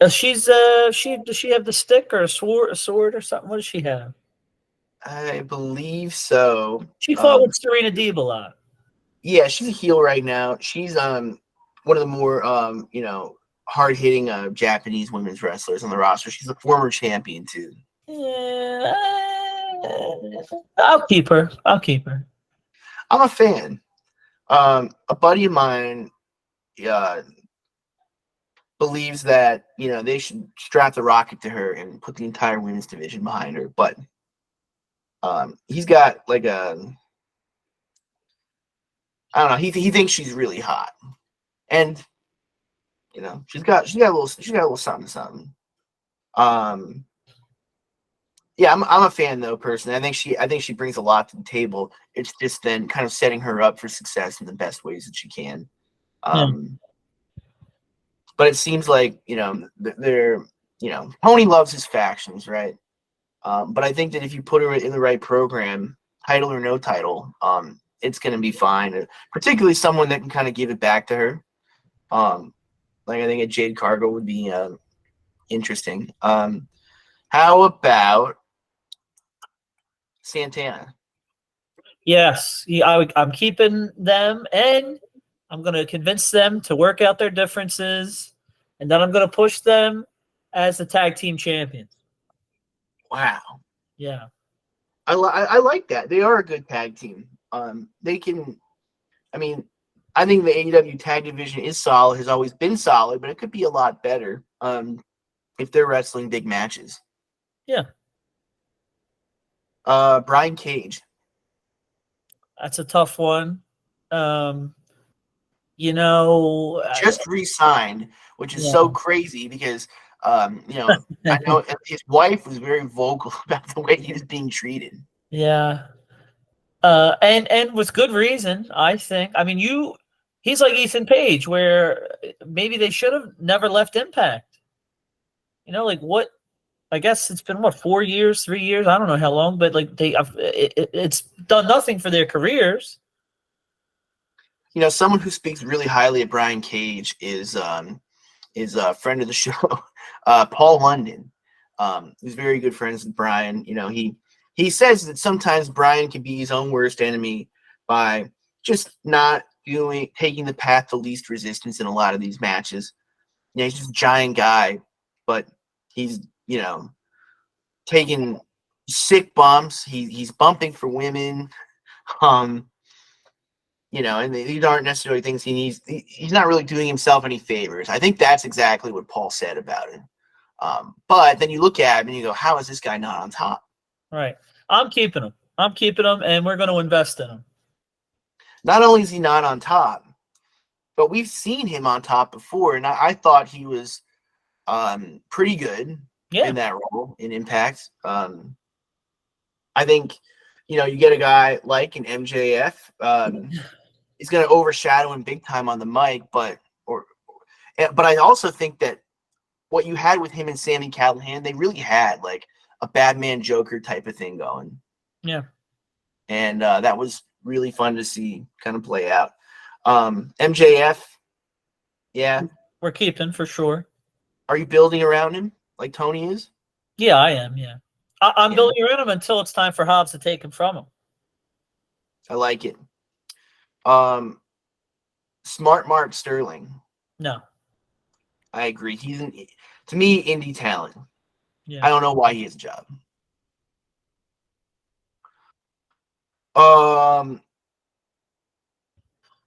Does she have the stick or a sword or something? What does she have? I believe so. She fought with Serena Deeb a lot. Yeah, she's a heel right now. She's one of the more hard hitting Japanese women's wrestlers on the roster. She's a former champion too. Yeah, I'll keep her. I'm a fan. A buddy of mine believes that they should strap the rocket to her and put the entire women's division behind her, but he's got like I don't know. He thinks she's really hot, and she's got a little something. Yeah, I'm a fan though personally. I think she brings a lot to the table. It's just then kind of setting her up for success in the best ways that she can. But it seems like they're Tony loves his factions, right? But I think that if you put her in the right program, title or no title, it's going to be fine. Particularly someone that can kind of give it back to her. Like I think a Jade Cargill would be interesting. How about Santana? Yes, I'm keeping them, and I'm going to convince them to work out their differences, and then I'm going to push them as the tag team champions. Wow. Yeah. I like that. They are a good tag team. They can. I mean, I think the AEW tag division is solid. Has always been solid, but it could be a lot better if they're wrestling big matches. Yeah. Brian Cage. That's a tough one. Just re-signed, which is so crazy because I know his wife was very vocal about the way he was being treated. Yeah. And with good reason, I think. I mean, he's like Ethan Page, where maybe they should have never left Impact. Like what? I guess it's been 4 years, 3 years. I don't know how long, but like it's done nothing for their careers. Someone who speaks really highly of Brian Cage is a friend of the show, Paul London. He's very good friends with Brian. He says that sometimes Brian can be his own worst enemy by just not taking the path to least resistance in a lot of these matches. He's just a giant guy, but he's taking sick bumps. He's bumping for women. And these aren't necessarily things he needs. He's not really doing himself any favors. I think that's exactly what Paul said about it. But then you look at him and you go, how is this guy not on top? Right. I'm keeping him, and we're going to invest in him. Not only is he not on top, but we've seen him on top before, and I thought he was pretty good in that role in Impact. I think, you get a guy like an MJF. He's going to overshadow him big time on the mic, but I also think that what you had with him and Sami Callihan, they really had like a Batman Joker type of thing going. Yeah. And that was really fun to see kind of play out. MJF, yeah. We're keeping for sure. Are you building around him like Tony is? Yeah, I am, yeah. I'm building around him until it's time for Hobbs to take him from him. I like it. Smart Mark Sterling. No. I agree. He's to me indie talent. Yeah. I don't know why he has a job.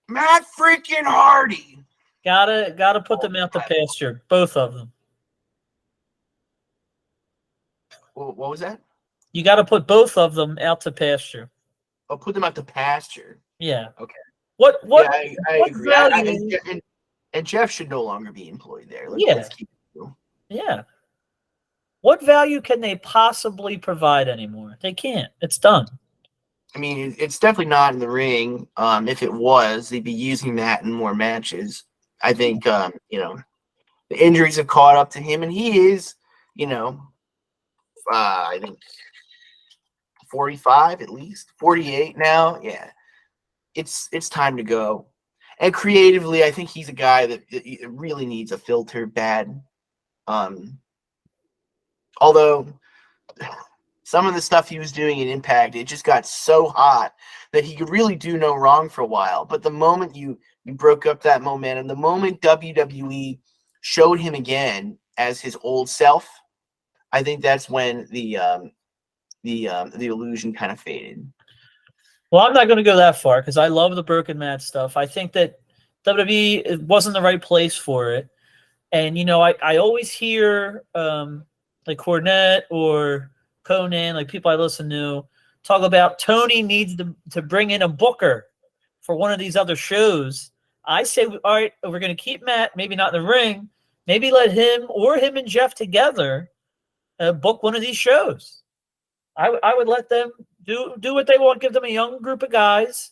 Matt freaking Hardy. Gotta put them out the pasture, both of them. What was that? You got to put both of them out to pasture. I'll put them out to pasture. Yeah. Okay. What? Yeah, I agree. And Jeff should no longer be employed there. Let's keep it real. Yeah. What value can they possibly provide anymore? They can't. It's done. I mean, it's definitely not in the ring. If it was, they'd be using that in more matches. I think, the injuries have caught up to him, and he is, I think 45 at least, 48 now. Yeah, it's time to go. And creatively, I think he's a guy that really needs a filter bad. Although some of the stuff he was doing in Impact, it just got so hot that he could really do no wrong for a while. But the moment you broke up that momentum, the moment WWE showed him again as his old self, I think that's when the illusion kind of faded. Well, I'm not going to go that far because I love the broken match stuff. I think that WWE wasn't the right place for it. And, I always hear like Cornette or Conan, like people I listen to, talk about Tony needs to bring in a booker for one of these other shows. I say, all right, we're going to keep Matt, maybe not in the ring. Maybe let him and Jeff together book one of these shows. I would let them do what they want, give them a young group of guys.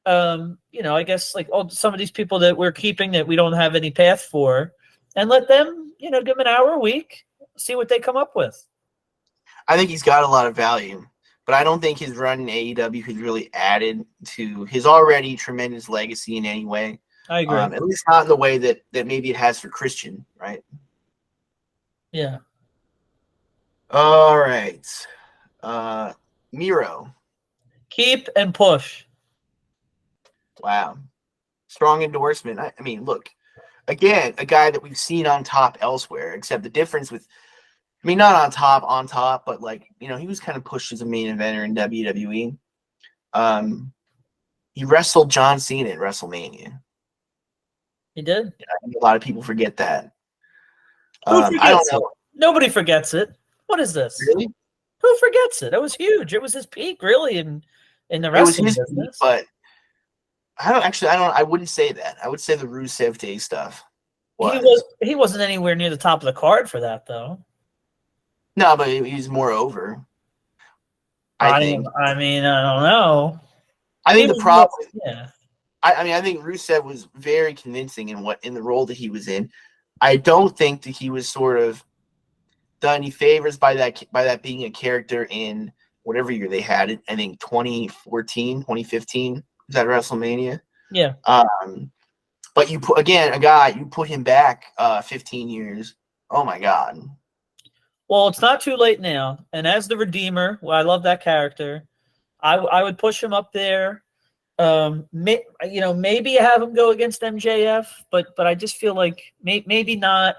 I guess like some of these people that we're keeping that we don't have any path for, and let them, give them an hour a week, see what they come up with. I think he's got a lot of value, but I don't think his run in AEW has really added to his already tremendous legacy in any way. I agree. At least not in the way that maybe it has for Christian, right? Yeah. All right. Miro. Keep and push. Wow. Strong endorsement. I mean, look, again, a guy that we've seen on top elsewhere, except the difference with, not on top, but like, he was kind of pushed as a main eventer in WWE. He wrestled John Cena at WrestleMania. He did? I think a lot of people forget that. Who forgets I don't know. it? Nobody forgets it. What is this? Really? Who forgets it? It was huge. It was his peak, really, in the wrestling business. Peak, but I wouldn't say that. I would say the Rusev Day stuff. He wasn't anywhere near the top of the card for that, though. No, but he was more over. I think. I don't know. I think the problem. Yeah. I think Rusev was very convincing in the role that he was in. I don't think that he was sort of done any favors by that being a character in whatever year they had it. I think 2014, 2015 was that WrestleMania. Yeah. But you put him back 15 years. Oh my God. Well, it's not too late now. And as the Redeemer, I love that character. I would push him up there. Maybe have him go against MJF, but I just feel like maybe not,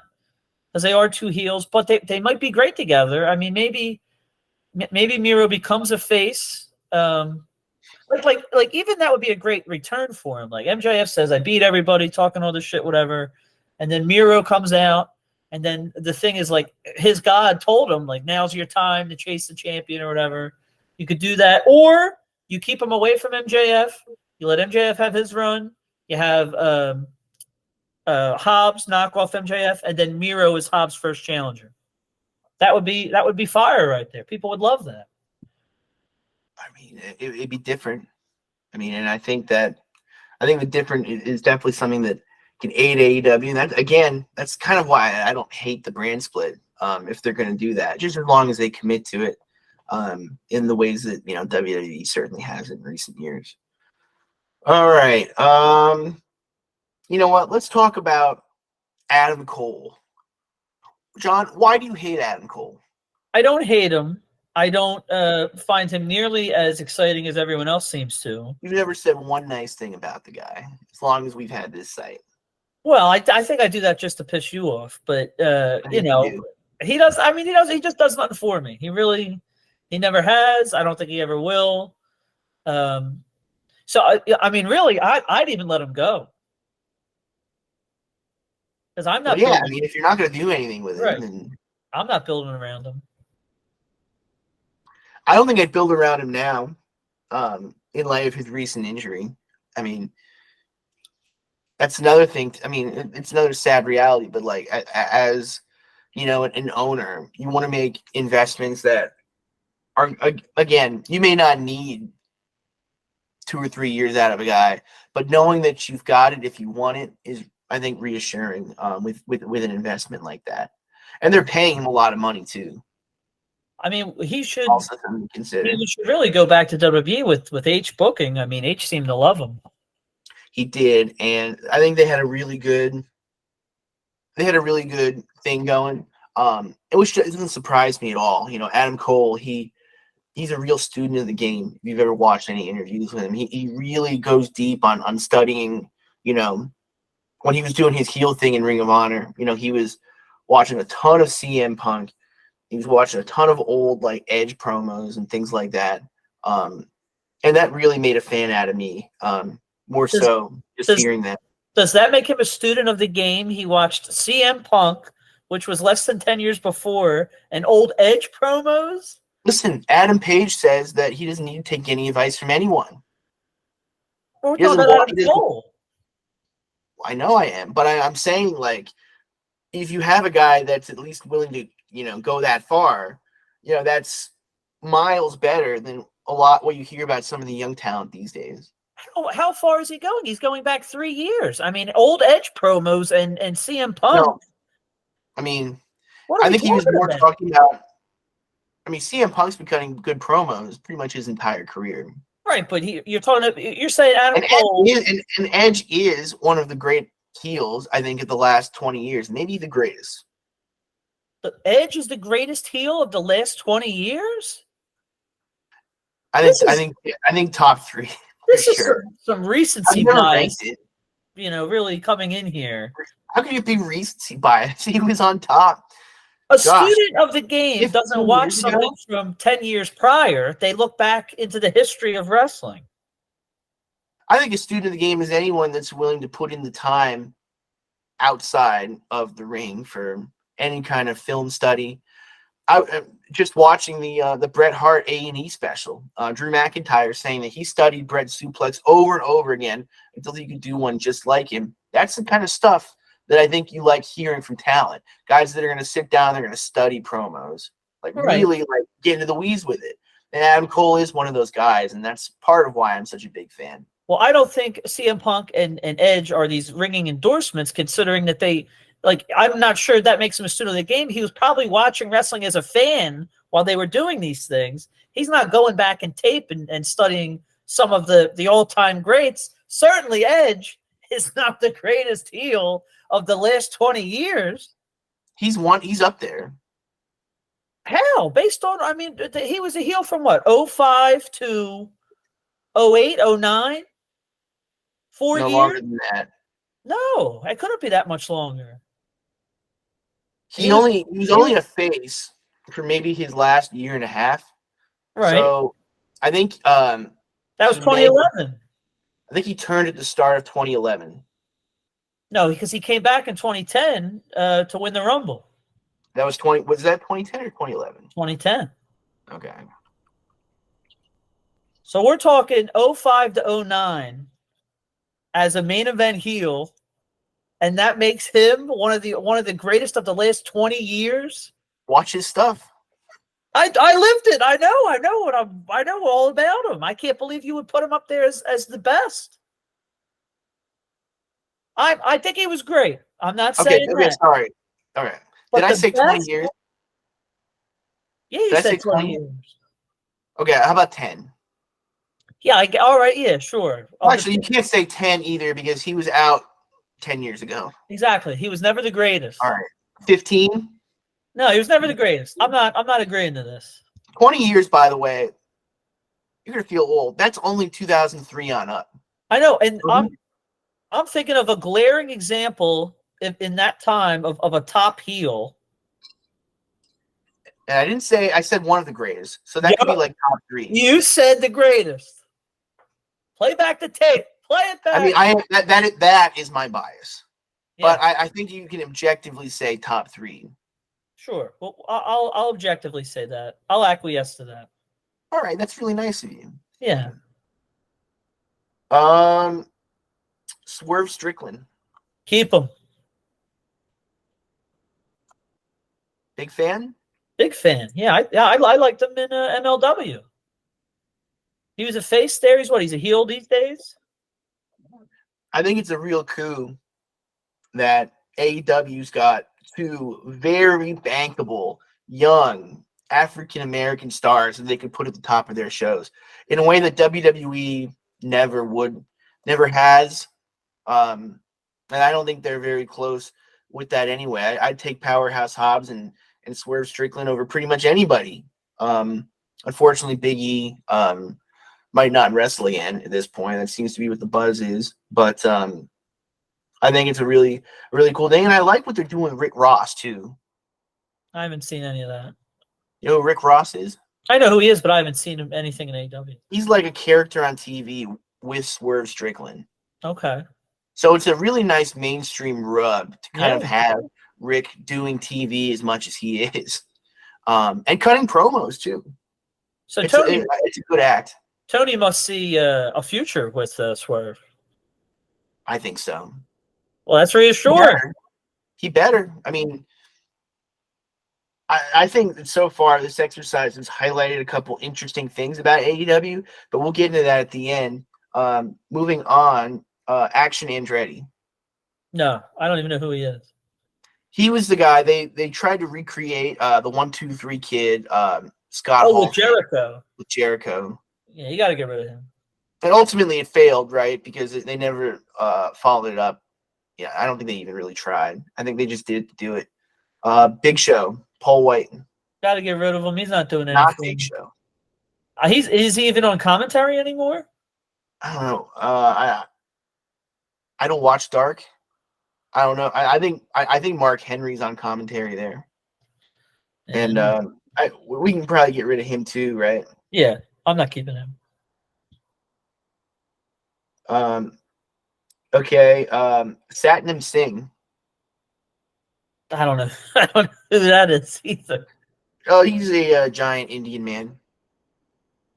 because they are two heels, but they might be great together. I mean, maybe Miro becomes a face. Like even that would be a great return for him. Like MJF says, I beat everybody, talking all this shit, whatever, and then Miro comes out, and then the thing is like his God told him like now's your time to chase the champion or whatever. You could do that, or you keep him away from MJF. You let MJF have his run. You have Hobbs knock off MJF, and then Miro is Hobbs' first challenger. That would be fire right there. People would love that. I mean, it'd be different. I mean, and I think the different is definitely something that can aid AEW. And that's kind of why I don't hate the brand split. If they're going to do that, just as long as they commit to it, in the ways that WWE certainly has in recent years. All right. You know what? Let's talk about Adam Cole. John, why do you hate Adam Cole? I don't hate him. I don't find him nearly as exciting as everyone else seems to. You've never said one nice thing about the guy, as long as we've had this site. Well, I think I do that just to piss you off, but he does. I mean, he just does nothing for me. He never has. I don't think he ever will. So I mean, really, I'd even let him go. Because I'm not. Well, yeah, I mean, if you're not going to do anything with right. him, then I'm not building around him. I don't think I'd build around him now, in light of his recent injury. I mean, that's another thing. I mean, it's another sad reality. But like, as an owner, you want to make investments that are, again, you may not need 2 or 3 years out of a guy, but knowing that you've got it if you want it is, I think, reassuring with an investment like that. And they're paying him a lot of money too. I mean, he should Also something to consider. he should really go back to WWE with H booking. I mean, H seemed to love him. He did, and I think they had a really good thing going. It doesn't surprise me at all. You know, Adam Cole, he's a real student of the game. If you've ever watched any interviews with him, he really goes deep on studying, you know, when he was doing his heel thing in Ring of Honor, you know, he was watching a ton of CM Punk. He was watching a ton of old like Edge promos and things like that. And that really made a fan out of me. More so just hearing that. Does that make him a student of the game? He watched CM Punk, which was less than 10 years before, and old Edge promos? Listen, Adam Page says that he doesn't need to take any advice from anyone. We're talking about Adam Cole. I know I am, but I'm saying, like, if you have a guy that's at least willing to, you know, go that far, you know, that's miles better than a lot what you hear about some of the young talent these days. How far is he going? He's going back 3 years. I mean, old Edge promos and CM Punk. No, I mean, I think he was more about? talking about. I mean, CM Punk's been cutting good promos pretty much his entire career. Right, but you're saying Adam Cole. And Edge is one of the great heels, I think, of the last 20 years, maybe the greatest. But Edge is the greatest heel of the last 20 years? I think top 3. This is sure. some recency bias, you know, really coming in here. How can you be recency bias? He was on top. A student of the game doesn't watch something from 10 years prior. They look back into the history of wrestling. I think a student of the game is anyone that's willing to put in the time outside of the ring for any kind of film study. Just watching the Bret Hart A&E special, Drew McIntyre saying that he studied Bret's suplex over and over again until he could do one just like him. That's the kind of stuff that I think you like hearing from talent. Guys that are going to sit down, they're going to study promos, like really like get into the weeds with it. And Adam Cole is one of those guys, and that's part of why I'm such a big fan. Well, I don't think CM Punk and Edge are these ringing endorsements, considering that they, like, I'm not sure that makes him a student of the game. He was probably watching wrestling as a fan while they were doing these things. He's not going back and tape and studying some of the all-time greats. Certainly Edge is not the greatest heel of the last 20 years. He's up there. How? Based on, I mean, he was a heel from what, 05 to 08, 09? 4 years? No longer than that. No, it couldn't be that much longer. He was only a face for maybe his last year and a half. Right. So I think that was 2011. I think he turned at the start of 2011. No, because he came back in 2010 to win the Rumble. That was 20. Was that 2010 or 2011? 2010. Okay. So we're talking 05 to 09 as a main event heel, and that makes him one of the greatest of the last 20 years. Watch his stuff. I lived it. I know all about him. I can't believe you would put him up there as the best. I think he was great. I'm not saying that. Sorry. All right. Did I say 20 years? Yeah, you said 20 years. Okay, how about 10? Yeah, all right, yeah, sure. Actually, you can't say 10 either because he was out 10 years ago. Exactly. He was never the greatest. All right. 15? No, he was never the greatest. I'm not agreeing to this. 20 years, by the way, you're going to feel old. That's only 2003 on up. I know, and I'm thinking of a glaring example in that time of a top heel. And I said one of the greatest. So that could be like top 3. You said the greatest. Play back the tape. Play it back. I mean, that is my bias. Yeah. But I think you can objectively say top 3. Sure. Well, I'll objectively say that. I'll acquiesce to that. All right, that's really nice of you. Yeah. Swerve Strickland. Keep him. Big fan? Big fan. Yeah, I liked him in MLW. He was a face there. He's a heel these days? I think it's a real coup that AEW's got 2 very bankable, young, African American stars that they could put at the top of their shows in a way that WWE never has. And I don't think they're very close with that anyway. I'd take Powerhouse Hobbs and Swerve Strickland over pretty much anybody. Unfortunately, Big E might not wrestle again at this point. That seems to be what the buzz is. But I think it's a really cool thing, and I like what they're doing with Rick Ross too. I haven't seen any of that. You know who Rick Ross is? I know who he is, but I haven't seen him anything in AEW. He's like a character on TV with Swerve Strickland. Okay. So it's a really nice mainstream rub to kind of have Rick doing TV as much as he is, and cutting promos too. So it's Tony, it's a good act. Tony must see a future with Swerve. I think so. Well, that's reassuring. He better. I mean, I think that so far this exercise has highlighted a couple interesting things about AEW, but we'll get into that at the end. Moving on, Action Andretti. No, I don't even know who he is. He was the guy they tried to recreate the 1-2-3 kid, Scott Hall. With Jericho. With Jericho. Yeah, you got to get rid of him. And ultimately it failed, right? Because they never followed it up. Yeah, I don't think they even really tried. I think they just did it to do it. Big Show, Paul White. Got to get rid of him. He's not doing anything. Not Big Show. Is he even on commentary anymore? I don't know. I don't watch Dark. I don't know. I think Mark Henry's on commentary there, and we can probably get rid of him too, right? Yeah, I'm not keeping him. Okay. Satnam Singh. I don't know. I don't know who that is either. Oh, he's a giant Indian man.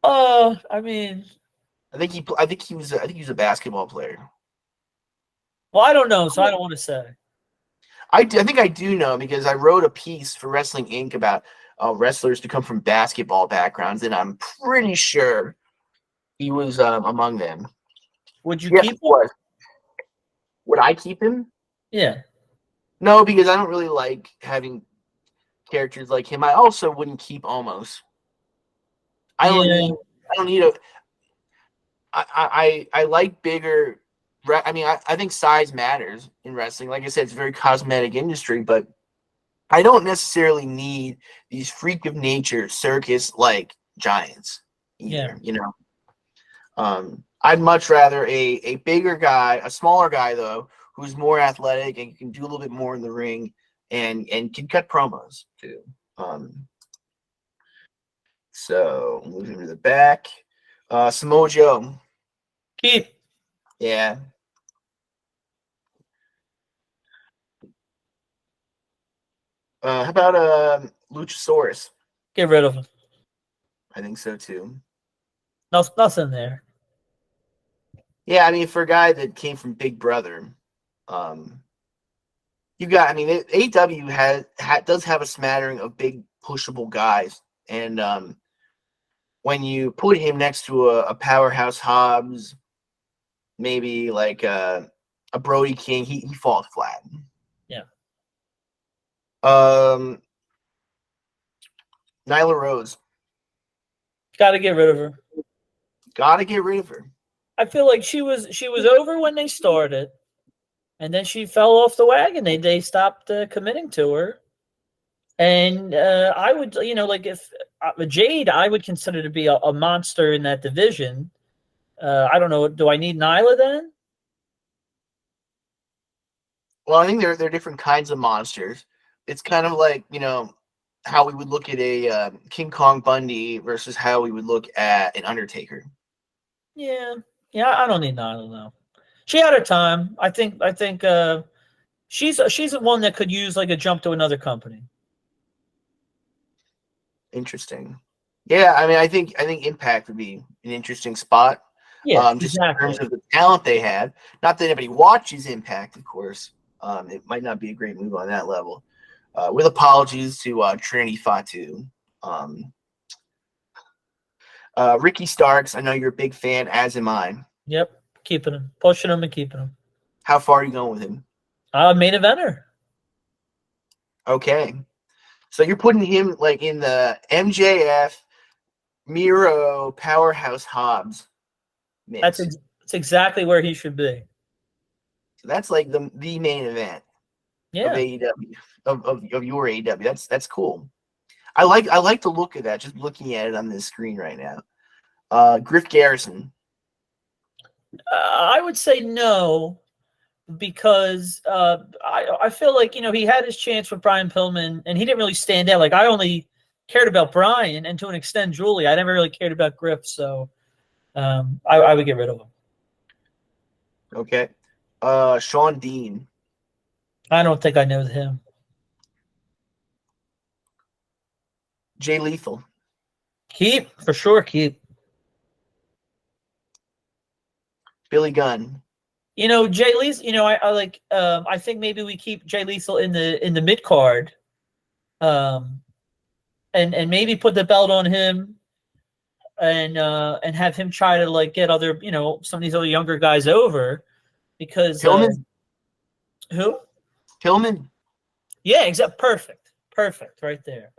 Oh, I mean, I think he was a basketball player. Well, I don't know, so I don't want to say. I think I do know because I wrote a piece for Wrestling Inc. about wrestlers to come from basketball backgrounds, and I'm pretty sure he was among them. Would you keep him? Would I keep him? Yeah. No, because I don't really like having characters like him. I also wouldn't keep Omos. I don't need a. I like bigger. I mean, I think size matters in wrestling. Like I said, it's a very cosmetic industry, but I don't necessarily need these freak of nature circus-like giants either, you know? I'd much rather a bigger guy, a smaller guy, though, who's more athletic and can do a little bit more in the ring and can cut promos, too. So, moving to the back. Samoa Joe. Keep. Yeah. How about Luchasaurus? Get rid of him. I think so too. Nothing there. Yeah, I mean, for a guy that came from Big Brother, you got. I mean, AEW does have a smattering of big pushable guys, and when you put him next to a powerhouse Hobbs, maybe like a Brody King, he falls flat. Yeah. Nyla Rose. Got to get rid of her. Got to get rid of her. I feel like she was over when they started, and then she fell off the wagon. They stopped committing to her, and I would, like if Jade, I would consider to be a monster in that division. I don't know. Do I need Nyla then? Well, I think they're different kinds of monsters. It's kind of like, how we would look at a King Kong Bundy versus how we would look at an Undertaker. Yeah, I don't need Nyla though. She had her time. I think she's the one that could use like a jump to another company. Interesting. Yeah, I mean, I think Impact would be an interesting spot. Yeah, just exactly. in terms of the talent they have. Not that anybody watches Impact, of course. It might not be a great move on that level. With apologies to Trinity Fatu. Ricky Starks, I know you're a big fan, as am I. Yep, keeping him. Pushing him and keeping him. How far are you going with him? Main eventer. Okay. So you're putting him like in the MJF, Miro, Powerhouse Hobbs mix. That's exactly where he should be. So that's like the main event of AEW of your AEW. That's cool. I like the look of that. Just looking at it on this screen right now. Griff Garrison. I would say no, because I feel like, he had his chance with Brian Pillman, and he didn't really stand out. Like, I only cared about Brian, and to an extent Julie. I never really cared about Griff, so I would get rid of him. Okay. Sean Dean. I don't think I know him. Jay Lethal. Keep, for sure, keep. Billy Gunn. Jay Lethal, I like I think maybe we keep Jay Lethal in the mid card. And maybe put the belt on him and have him try to like get other, some of these other younger guys over, because Pillman. Who? Pillman. Yeah, perfect right there.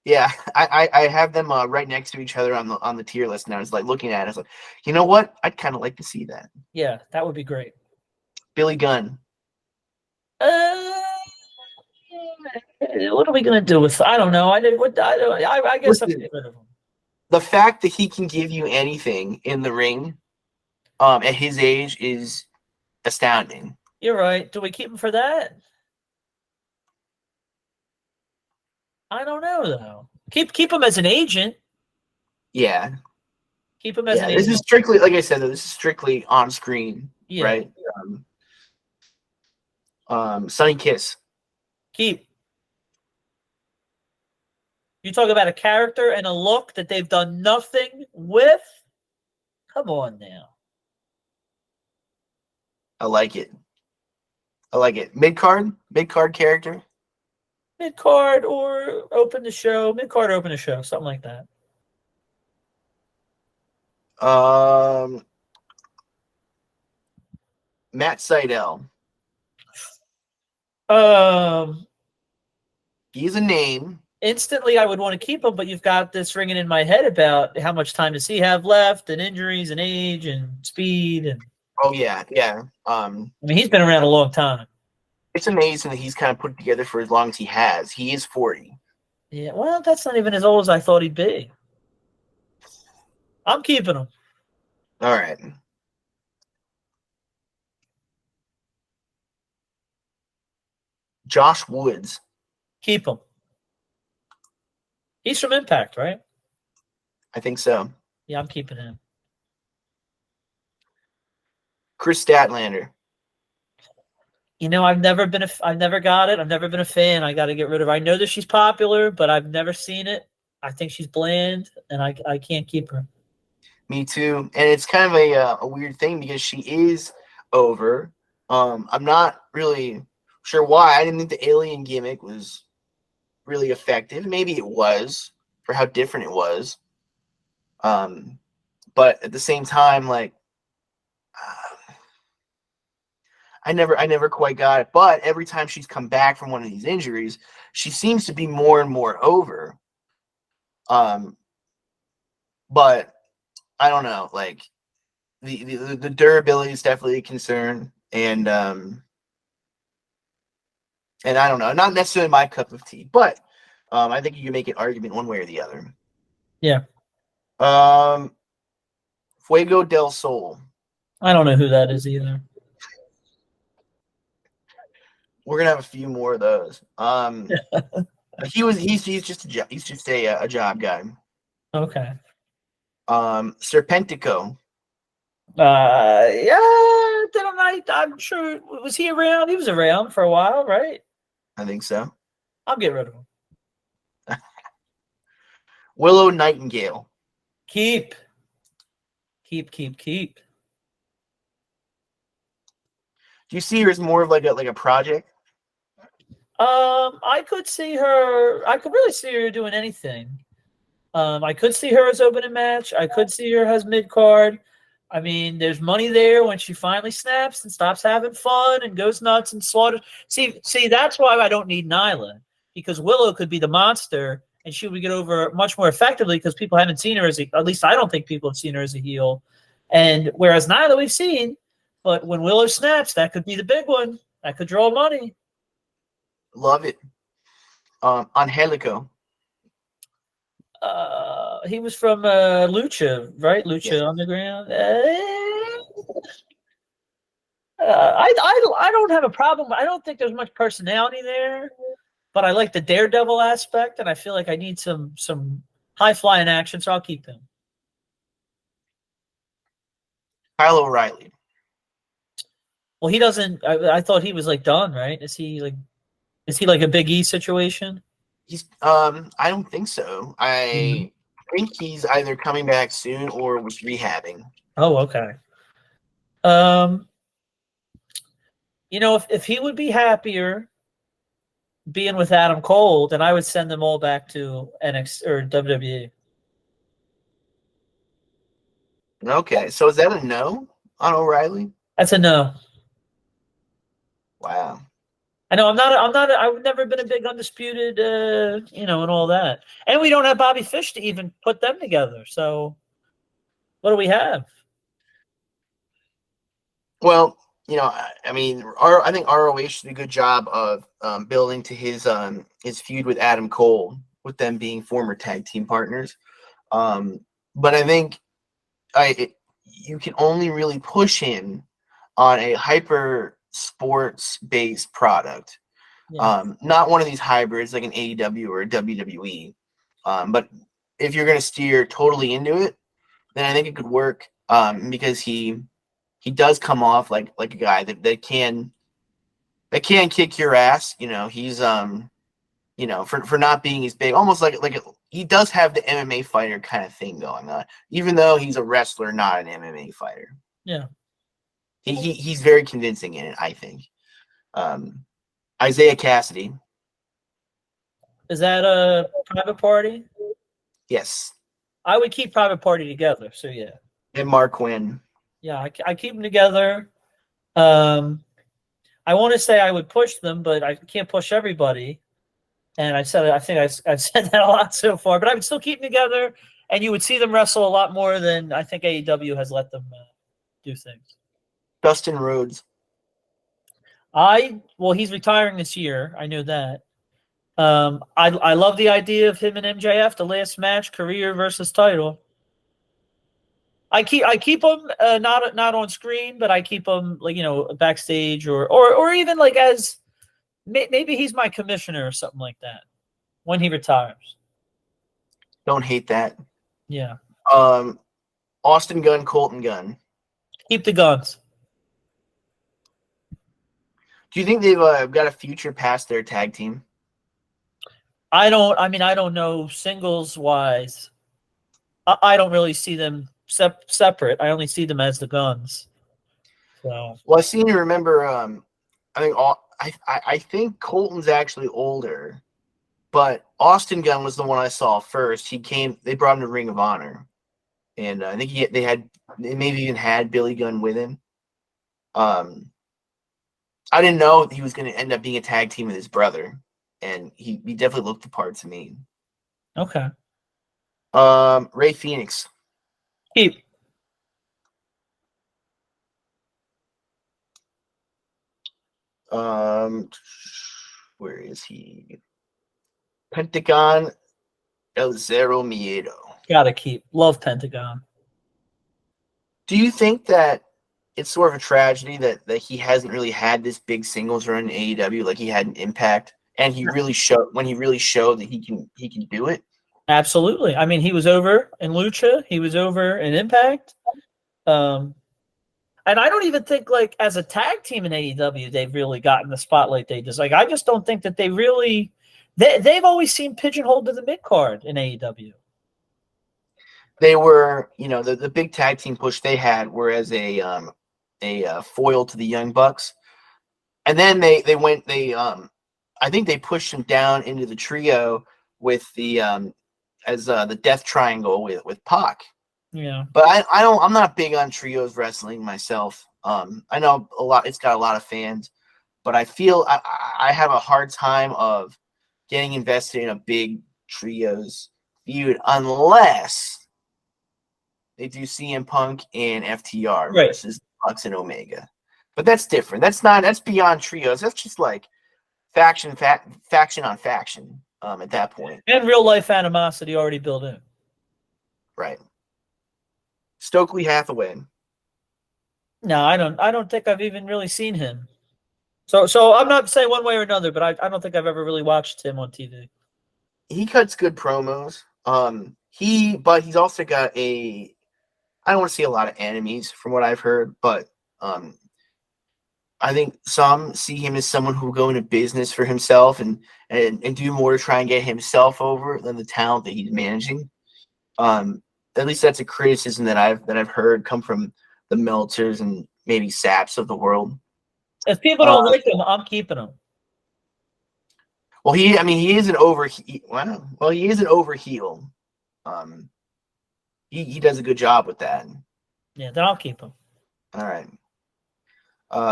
Yeah, I have them right next to each other on the tier list, and I was like looking at it. I was like, you know what? I'd kind of like to see that. Yeah, that would be great. Billy Gunn. What are we gonna do with? I don't know. I guess I'll get rid of him. The fact that he can give you anything in the ring, at his age, is astounding. You're right. Do we keep him for that? I don't know though. Keep him as an agent. Yeah. Keep him as an agent. This is strictly, like I said, this is strictly on screen, right? Sonny Kiss. Keep. You talk about a character and a look that they've done nothing with. Come on now. I like it. Mid-card character. Mid-card or open the show. Mid-card or open the show. Something like that. Matt Sydal. He's a name. Instantly, I would want to keep him, but you've got this ringing in my head about how much time does he have left, and injuries, and age, and speed, and. Oh yeah. I mean, he's been around a long time. It's amazing that he's kind of put it together for as long as he has. He is 40. Yeah, well, that's not even as old as I thought he'd be. I'm keeping him. All right. Josh Woods. Keep him. He's from Impact, right? I think so. Yeah, I'm keeping him. Chris Statlander. I've never got it. I've never been a fan. I got to get rid of her. I know that she's popular, but I've never seen it. I think she's bland, and I can't keep her. Me too. And it's kind of a weird thing because she is over. I'm not really sure why. I didn't think the alien gimmick was really effective. Maybe it was for how different it was. But at the same time, like, I never quite got it. But every time she's come back from one of these injuries, she seems to be more and more over. But I don't know. Like, the durability is definitely a concern, and I don't know. Not necessarily my cup of tea, but I think you can make an argument one way or the other. Yeah. Fuego del Sol. I don't know who that is either. We're gonna have a few more of those. He's just a job guy. Okay. Serpentico. Yeah, I'm sure. Was he around? He was around for a while, right? I think so. I'll get rid of him. Willow Nightingale. Keep. Do you see her as more of like a project? I could see her. I could really see her doing anything. I could see her as opening match. I could see her as mid card. I mean, there's money there when she finally snaps and stops having fun and goes nuts and slaughters. See, that's why I don't need Nyla, because Willow could be the monster and she would get over much more effectively because people haven't seen her as at least I don't think people have seen her as a heel. And whereas Nyla we've seen, but when Willow snaps, that could be the big one. That could draw money. Love it. Angelico. He was from Lucha, right? Lucha Yes. Underground. I don't have a problem. I don't think there's much personality there, but I like the daredevil aspect, and I feel like I need some high flying action, so I'll keep him. Kyle O'Reilly. Well, he doesn't. I thought he was like done, right? Is he like a Big E situation? He's I don't think so. I think he's either coming back soon or was rehabbing. Oh, okay. If he would be happier being with Adam Cole, then I would send them all back to NXT or WWE. Okay, so is that a no on O'Reilly? That's a no. Wow. I know I've never been a big undisputed, and all that. And we don't have Bobby Fish to even put them together. So what do we have? Well, I mean, I think ROH did a good job of building to his feud with Adam Cole, with them being former tag team partners. But I think you can only really push him on a hyper sports based product, not one of these hybrids like an AEW or a WWE. But if you're going to steer totally into it, then I think it could work because he does come off like a guy that can kick your ass. He's for not being as big, almost he does have the MMA fighter kind of thing going on, even though he's a wrestler, not an MMA fighter. Yeah. He's very convincing in it, I think. Isaiah Cassidy. Is that a Private Party? Yes. I would keep Private Party together. So yeah. And Mark Quinn. Yeah, I keep them together. I want to say I would push them, but I can't push everybody. And I think I've said that a lot so far, but I would still keep them together, and you would see them wrestle a lot more than I think AEW has let them do things. Dustin Rhodes. He's retiring this year. I know that. I love the idea of him and MJF, the last match, career versus title. I keep him not on screen, but I keep him backstage or even as maybe he's my commissioner or something like that when he retires. Don't hate that. Yeah. Austin Gunn, Colton Gunn. Keep the guns. Do you think they've got a future past their tag team? I don't know singles wise. I don't really see them separate. I only see them as the guns. So. Well, I seem to remember. I think Colton's actually older, but Austin Gunn was the one I saw first. They brought him to Ring of Honor, and I think they maybe even had Billy Gunn with him. I didn't know he was going to end up being a tag team with his brother, and he definitely looked the part to me. Okay. Ray Phoenix. Keep. Where is he? Pentagon El Zero Miedo. Gotta keep. Love Pentagon. Do you think that it's sort of a tragedy that he hasn't really had this big singles run in AEW like he had an Impact, and he really showed that he can do it? Absolutely. I mean, he was over in Lucha. He was over in Impact. And I don't even think as a tag team in AEW, they've really gotten the spotlight they deserve. I just don't think that they really they've always seemed pigeonholed to the mid card in AEW. They were, the big tag team push they had were as a foil to the Young Bucks. And then I think they pushed them down into the trio with the Death Triangle with Pac. Yeah. But I'm not big on trios wrestling myself. I know it's got a lot of fans, but I feel I have a hard time of getting invested in a big trios feud unless they do CM Punk and FTR Right. versus Bucks and Omega. But that's different. That's beyond trios. That's just like faction on faction at that point. And real life animosity already built in. Right. Stokely Hathaway. No, I don't think I've even really seen him. So I'm not saying one way or another, but I don't think I've ever really watched him on TV. He cuts good promos. But he's also got I don't want to see a lot of enemies from what I've heard, but I think some see him as someone who will go into business for himself and do more to try and get himself over than the talent that he's managing. At least that's a criticism that I've heard come from the Meltzers and maybe Saps of the world. If people don't like him, I'm keeping him. Well, he is an over heel. He does a good job with that. Yeah, then I'll keep him. All right.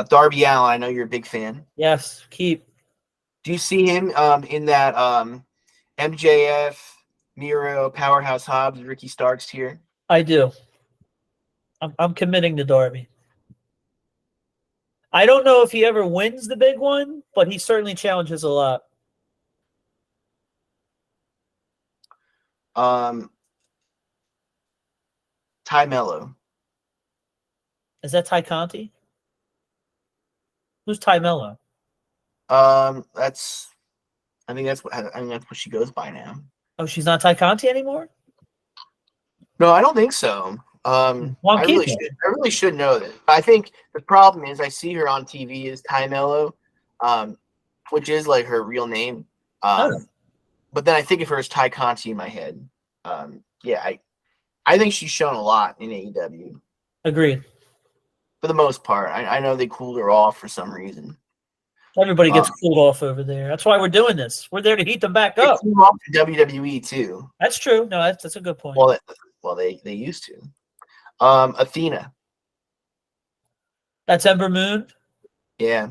Darby Allin, I know you're a big fan. Yes, keep. Do you see him in that MJF, Miro, Powerhouse Hobbs, Ricky Starks tier? I do. I'm committing to Darby. I don't know if he ever wins the big one, but he certainly challenges a lot. Ty Mello. Is that Ty Conti? Who's Ty Mello? I think that's what she goes by now. Oh, she's not Ty Conti anymore? No, I don't think so. I really should know that. I think the problem is I see her on TV as Ty Mello, which is like her real name. But then I think of her as Ty Conti in my head. I think she's shown a lot in AEW. Agreed. For the most part. I know they cooled her off for some reason. Everybody gets cooled off over there. That's why we're doing this. We're there to heat them back up. They cooled off to WWE too. That's true. No, that's a good point. Well, they used to. Athena. That's Ember Moon. Yeah.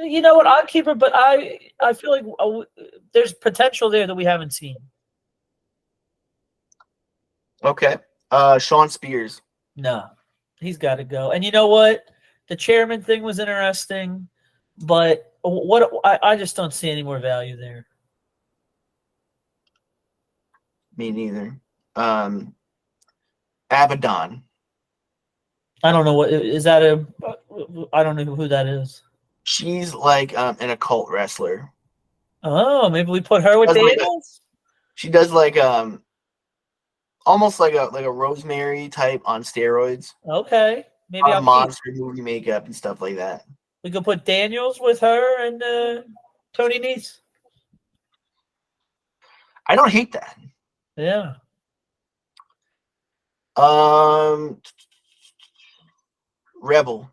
You know what? I'll keep her, but I feel like there's potential there that we haven't seen. Okay. Sean Spears. No, he's got to go. And you know what? The chairman thing was interesting, but I just don't see any more value there. Me neither. Abaddon. I don't know what is that. I don't know who that is. She's like an occult wrestler. Oh, maybe we put her with Daniels. She does like almost like a Rosemary type on steroids. Okay, maybe a monster movie makeup and stuff like that. We could put Daniels with her and Tony Nese. I don't hate that. Yeah. Rebel.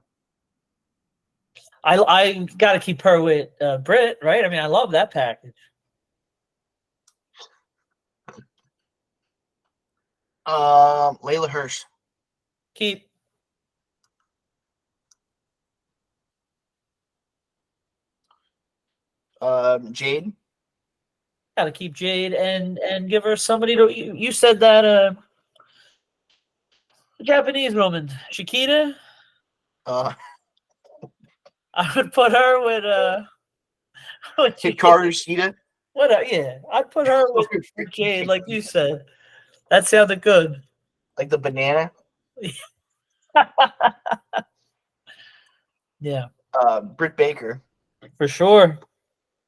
I got to keep her with Britt, right? I mean, I love that package. Layla Hirsch. Keep. Jade. Got to keep Jade and give her somebody to. You said that Japanese woman, Shikita. I would put her with Hikaru Shida. Yeah, I'd put her with Jade, like you said. That sounded good. Like the banana. Yeah. Britt Baker. For sure.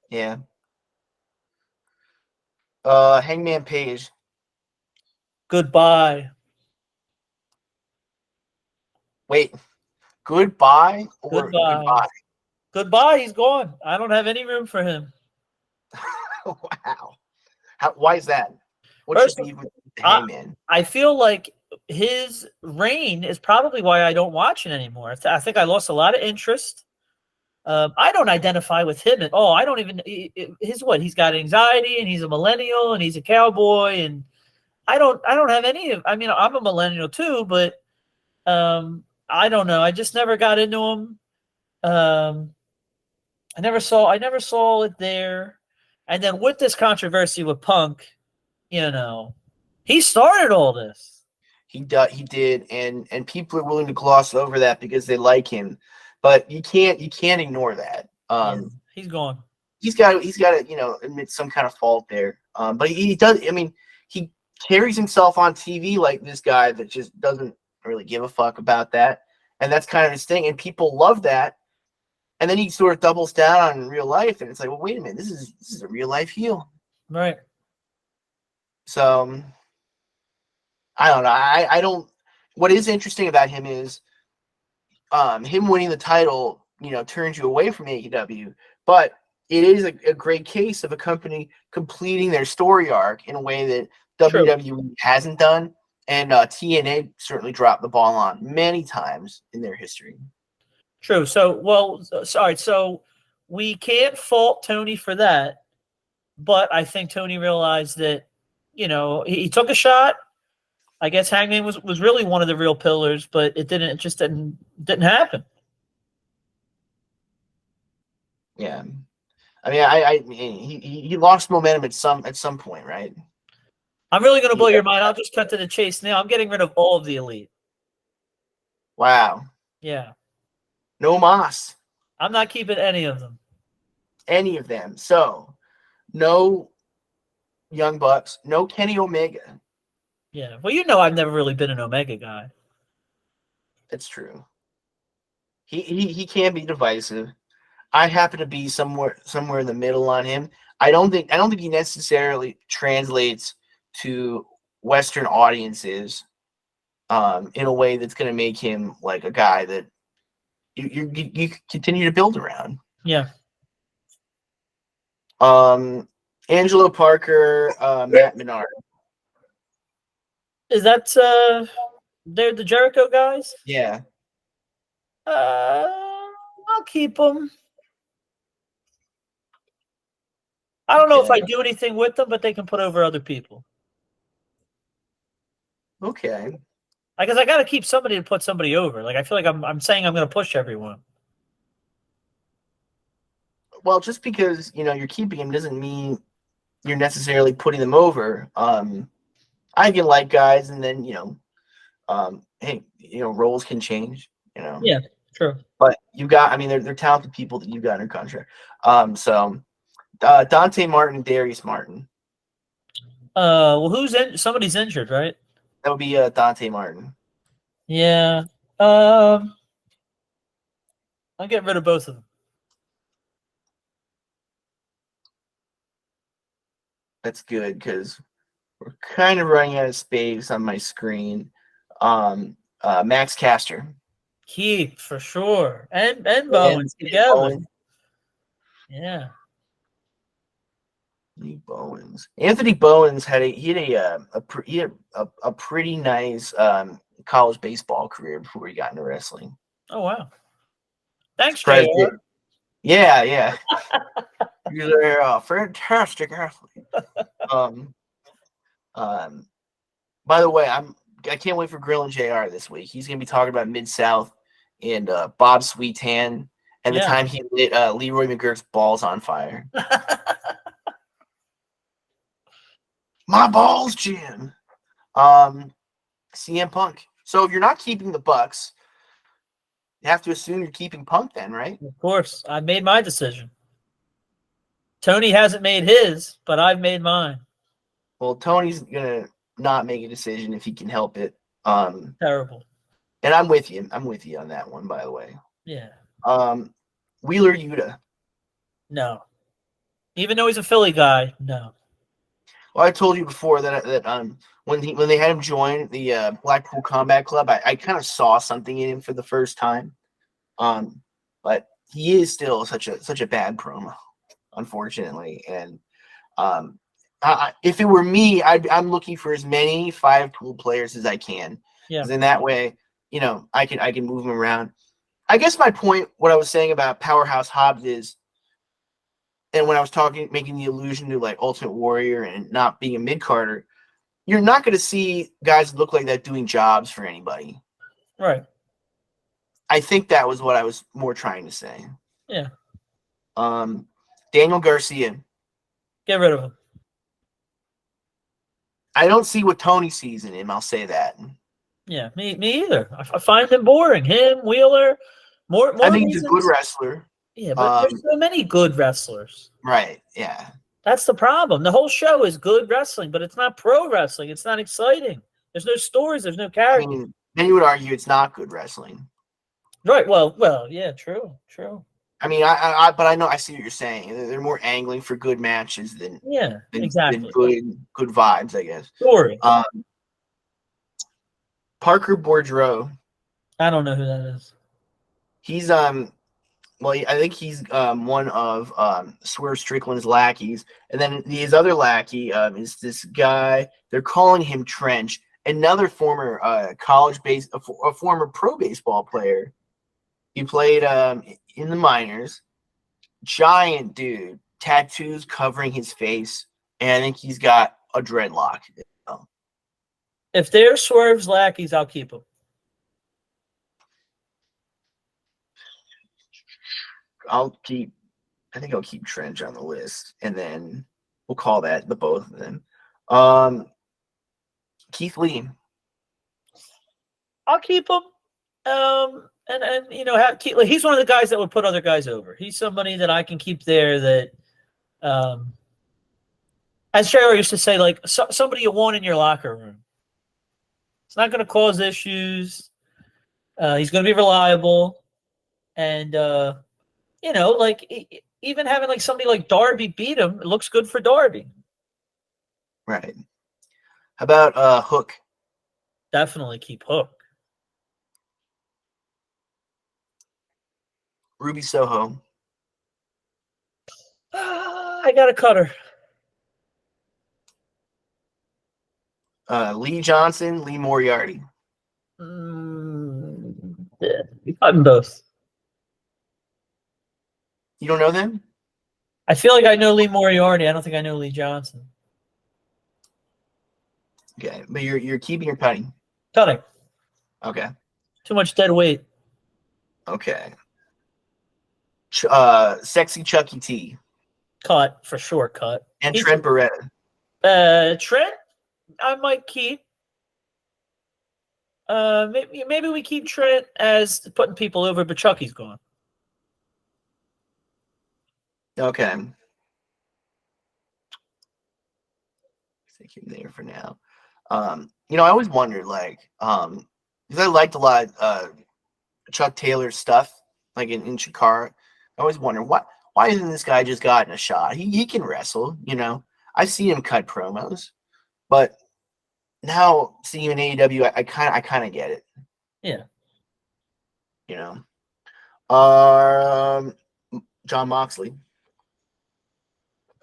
Yeah. Hangman Page. Goodbye. Wait. Goodbye or goodbye? Goodbye. He's gone. I don't have any room for him. Wow. Why is that? What's your beef with Hangman? I feel like his reign is probably why I don't watch it anymore. I think I lost a lot of interest. I don't identify with him at all. I don't even he's got anxiety and he's a millennial and he's a cowboy and I don't have any of. I mean, I'm a millennial too, but I don't know. I just never got into him. I never saw it there. And then with this controversy with Punk, he started all this. He did, and people are willing to gloss over that because they like him, but you can't ignore that. He's gone. He's got to admit some kind of fault there. But he does. I mean, he carries himself on TV like this guy that just doesn't really give a fuck about that, and that's kind of his thing, and people love that. And then he sort of doubles down on real life, and it's like, well, wait a minute, this is a real life heel, right? So I don't know. I don't. What is interesting about him is, him winning the title, turns you away from AEW, but it is a great case of a company completing their story arc in a way that WWE hasn't done, and TNA certainly dropped the ball on many times in their history. True. So we can't fault Tony for that, but I think Tony realized that, he took a shot. I guess Hangman was really one of the real pillars, but it just didn't happen. Yeah. I mean, he lost momentum at some point, right? I'm really going to blow your mind. I'll just cut to the chase now. I'm getting rid of all of the Elite. Wow. Yeah. No Moss. I'm not keeping any of them. Any of them. So, no Young Bucks, no Kenny Omega. Yeah. Well, I've never really been an Omega guy. That's true. He can be divisive. I happen to be somewhere in the middle on him. I don't think he necessarily translates to Western audiences in a way that's going to make him like a guy that you continue to build around. Yeah. Angelo Parker, Matt Menard. Is that they're the Jericho guys? Yeah. I'll keep them. I don't know if I do anything with them, but they can put over other people. Okay. I guess I got to keep somebody to put somebody over. Like, I feel like I'm saying I'm going to push everyone. Well, just because you're keeping them doesn't mean you're necessarily putting them over. I can like guys, and then hey, roles can change. Yeah, true. But you got, I mean, they're talented people that you got under contract. So Dante Martin, Darius Martin. Well, somebody's injured, right? That would be Dante Martin. Yeah. I'll get rid of both of them. That's good because we're kind of running out of space on my screen. Max Caster. Keep for sure, and Bowens together. Bowens. Yeah. Anthony Bowens had a pretty nice college baseball career before he got into wrestling. Oh wow! Thanks, JR. Yeah. You're a fantastic athlete. By the way, I can't wait for Grill and JR this week. He's gonna be talking about Mid-South and Bob Sweetan and the time he lit Leroy McGurk's balls on fire. My balls, Jim. CM Punk. So if you're not keeping the Bucks, you have to assume you're keeping Punk then, right? Of course. I made my decision. Tony hasn't made his, but I've made mine. Well, Tony's going to not make a decision if he can help it. Terrible. And I'm with you. I'm with you on that one, by the way. Yeah. Wheeler Yuta. No. Even though he's a Philly guy, no. Well, I told you before that when they had him join the Blackpool Combat Club, I kind of saw something in him for the first time. But he is still such a bad promo, unfortunately. And if it were me, I'm looking for as many 5-tool players as I can. Yeah. Because in that way, I can move them around. I guess my point, what I was saying about Powerhouse Hobbs is, and when I was making the allusion to like Ultimate Warrior and not being a mid-carder, you're not going to see guys that look like that doing jobs for anybody. Right. I think that was what I was more trying to say. Yeah. Daniel Garcia. Get rid of him. I don't see what Tony sees in him. I'll say that. Yeah, me either. I find him boring. Him, Wheeler, more I think reasons. he's a good wrestler. Yeah, but there's so many good wrestlers. Right, yeah. That's the problem. The whole show is good wrestling, but it's not pro wrestling. It's not exciting. There's no stories. There's no characters. I mean, then you would argue it's not good wrestling. Right. Well, yeah, true. I mean, but I know I see what you're saying. They're more angling for good matches than exactly than good vibes, I guess. Story. Parker Boudreaux. I don't know who that is. He's well, I think he's one of Swerve Strickland's lackeys, and then his other lackey is this guy. They're calling him Trench, another former a former pro baseball player. He played in the minors. Giant dude, tattoos covering his face, and I think he's got a dreadlock. If they're Swerve's lackeys, I'll keep them. I think I'll keep Trench on the list, and then we'll call that the both of them. Keith Lee. I'll keep him. And you know, he's one of the guys that would put other guys over. He's somebody that I can keep there that, as JR used to say, like somebody you want in your locker room. It's not going to cause issues. He's going to be reliable. And, you know, like even having like somebody like Darby beat him, it looks good for Darby. Right. How about Hook? Definitely keep Hook. Ruby Soho. I got to cut her. Lee Johnson, Lee Moriarty. Yeah, we cut them both. You don't know them? I feel like I know Lee Moriarty. I don't think I know Lee Johnson. Okay, but you're keeping or cutting? Cutting. Okay. Too much dead weight. Okay. Sexy Chucky T. Cut for sure. Cut. And Trent Beretta. Trent, I might keep. Maybe we keep Trent as putting people over, but Chucky's gone. Okay. Take him there for now. You know, I always wondered, like, because I liked a lot Chuck Taylor's stuff, like in Chikara. I always wonder why isn't this guy just gotten a shot? He can wrestle, you know. I've seen him cut promos, but now seeing him in AEW, I kind of get it. Yeah. You know. John Moxley.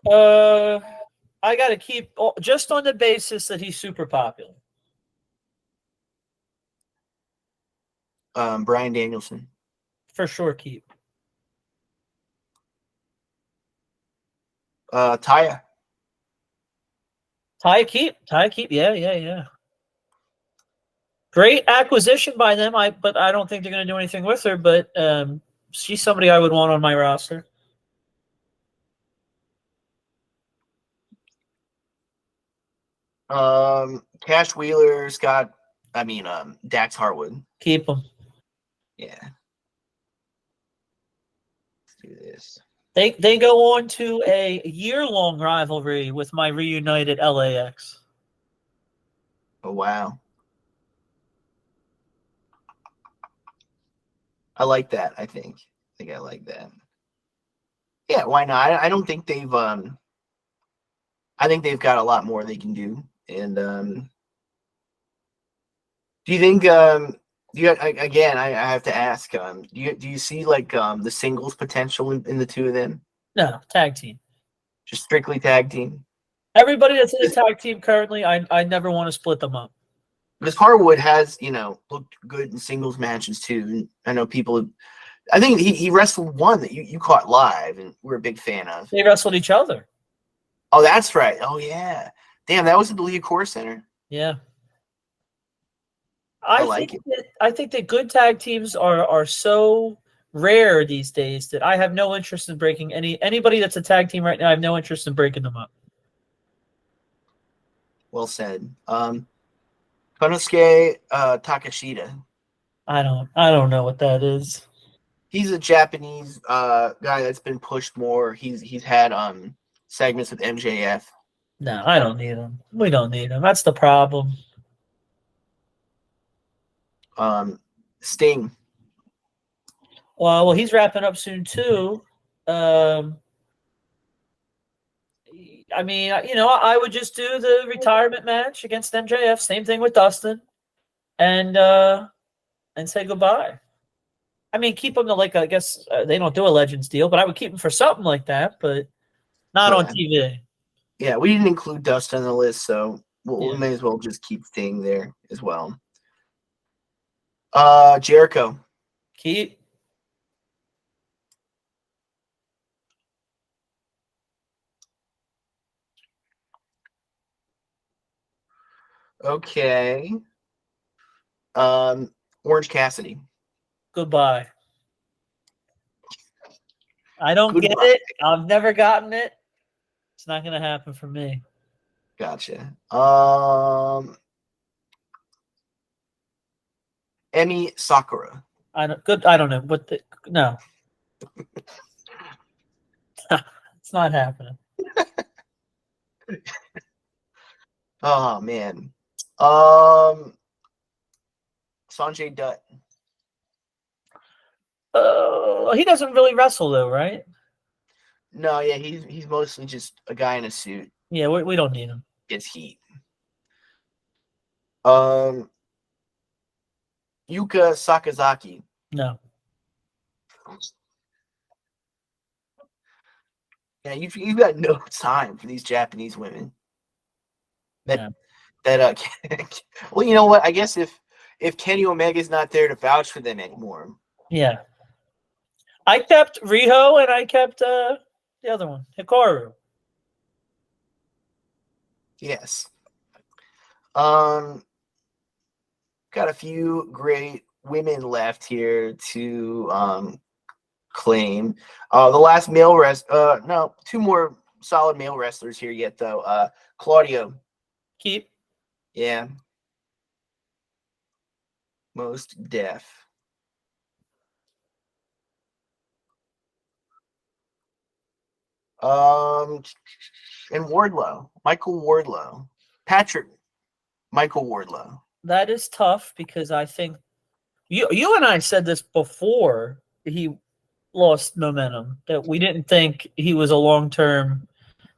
I got to keep just on the basis that he's super popular. Bryan Danielson. For sure, keep. Taya. Taya keep. Yeah. Great acquisition by them. But I don't think they're going to do anything with her. But she's somebody I would want on my roster. Cash Wheeler, Dax Harwood. Keep them. Yeah. Let's do this. They go on to a year-long rivalry with my reunited LAX. Oh, wow. I like that, I think. I like that. Yeah, why not? I don't think they've I think they've got a lot more they can do. And do you think again, I have to ask, do you see like the singles potential in the two of them? No, tag team. Just strictly tag team. Everybody that's in the tag team currently, I never want to split them up. Because Harwood has, you know, looked good in singles matches too. I know people. I think he wrestled one that you caught live, and we're a big fan of. They wrestled each other. Oh, that's right. Oh, yeah. Damn, that was at the Leah Core Center. Yeah. I like it. I think that good tag teams are so rare these days that I have no interest in breaking anybody that's a tag team right now. I have no interest in breaking them up. Well said. Konosuke Takashita. I don't know what that is. He's a Japanese guy that's been pushed more. He's had segments with MJF. No, I don't need him. We don't need him. That's the problem. Sting. Well, he's wrapping up soon too. I mean, I would just do the retirement match against MJF. Same thing with Dustin, and say goodbye. I mean, keep him to I guess they don't do a Legends deal, but I would keep him for something like that, but not on TV. Yeah, we didn't include Dustin on the list, so we may as well just keep Sting there as well. Jericho. Keep. Okay. Orange Cassidy. Goodbye. I don't get it. I've never gotten it. It's not going to happen for me. Gotcha. Emi Sakura. I don't know what no. It's not happening. Oh man. Sanjay Dutt. He doesn't really wrestle though, right? No, yeah, he's mostly just a guy in a suit. Yeah, we don't need him. Gets heat. Yuka Sakazaki. No. Yeah, you've got no time for these Japanese women. Well, you know what? I guess if Kenny Omega's not there to vouch for them anymore. Yeah. I kept Riho and I kept the other one, Hikaru. Yes. Got a few great women left here to claim. The last male two more solid male wrestlers here yet though. Claudio. Keep. Yeah. Most deaf. And Wardlow. Michael Wardlow. Michael Wardlow. That is tough because I think you and I said this before he lost momentum, that we didn't think he was a long-term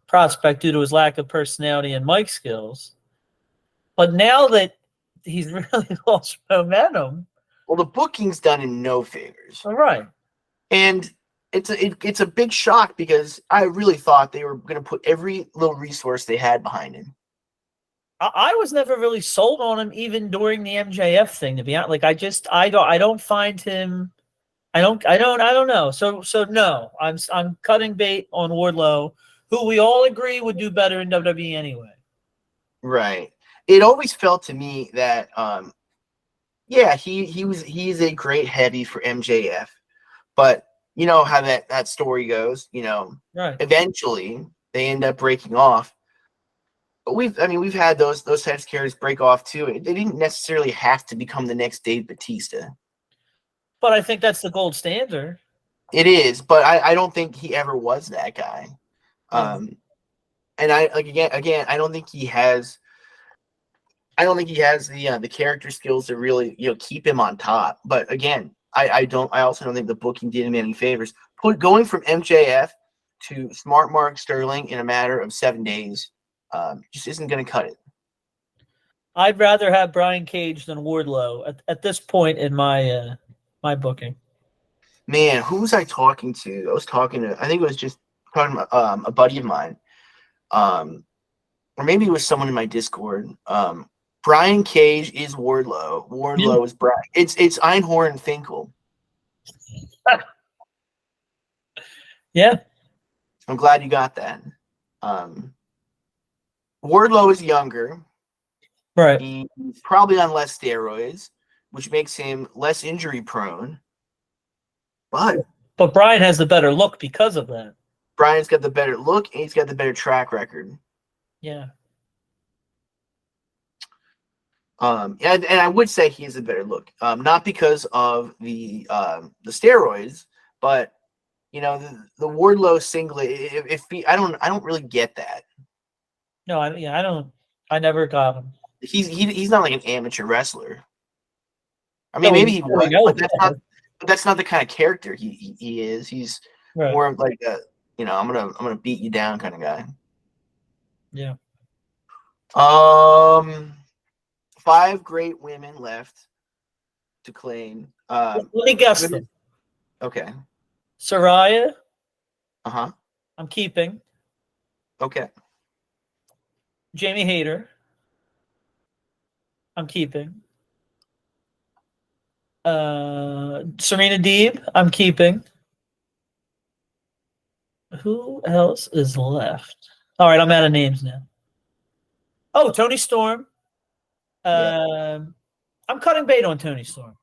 prospect due to his lack of personality and mic skills. But now that he's really lost momentum. Well, the booking's done him no favors. All right. And it's a big shock because I really thought they were going to put every little resource they had behind him. I was never really sold on him even during the MJF thing, to be honest. Like I don't find him. I don't know. So no, I'm cutting bait on Wardlow, who we all agree would do better in WWE anyway. Right. It always felt to me that he's a great heavy for MJF, but you know how that story goes. Right. Eventually they end up breaking off. But we've had those types of characters break off too. They didn't necessarily have to become the next Dave Bautista. But I think that's the gold standard. It is, but I don't think he ever was that guy. And I I don't think he has. I don't think he has the character skills to really keep him on top. But again, I also don't think the booking did him any favors. Going from MJF to Smart Mark Sterling in a matter of 7 days just isn't going to cut it. I'd rather have Brian Cage than Wardlow at this point in my my booking. Man, who was I talking to? I was talking to, I think it was just talking about a buddy of mine. Or maybe it was someone in my Discord. Brian Cage is Wardlow. Wardlow is Brian. It's Einhorn and Finkel. Yeah. I'm glad you got that. Wardlow is younger. Right. He's probably on less steroids, which makes him less injury prone. But Brian has the better look because of that. Brian's got the better look, and he's got the better track record. Yeah. And I would say he has a better look, not because of the steroids, but the Wardlow singlet. I don't really get that. No, I don't. I never got him. He's not like an amateur wrestler. I mean, maybe he was, but that's not the kind of character he is. He's more of like a I'm gonna beat you down kind of guy. Yeah. 5 great women left to claim. Let me guess them. Okay. Saraya. Uh-huh. I'm keeping. Okay. Jamie Hayter. I'm keeping. Serena Deeb. I'm keeping. Who else is left? All right, I'm out of names now. Oh, Tony Storm. I'm cutting bait on Tony Storm.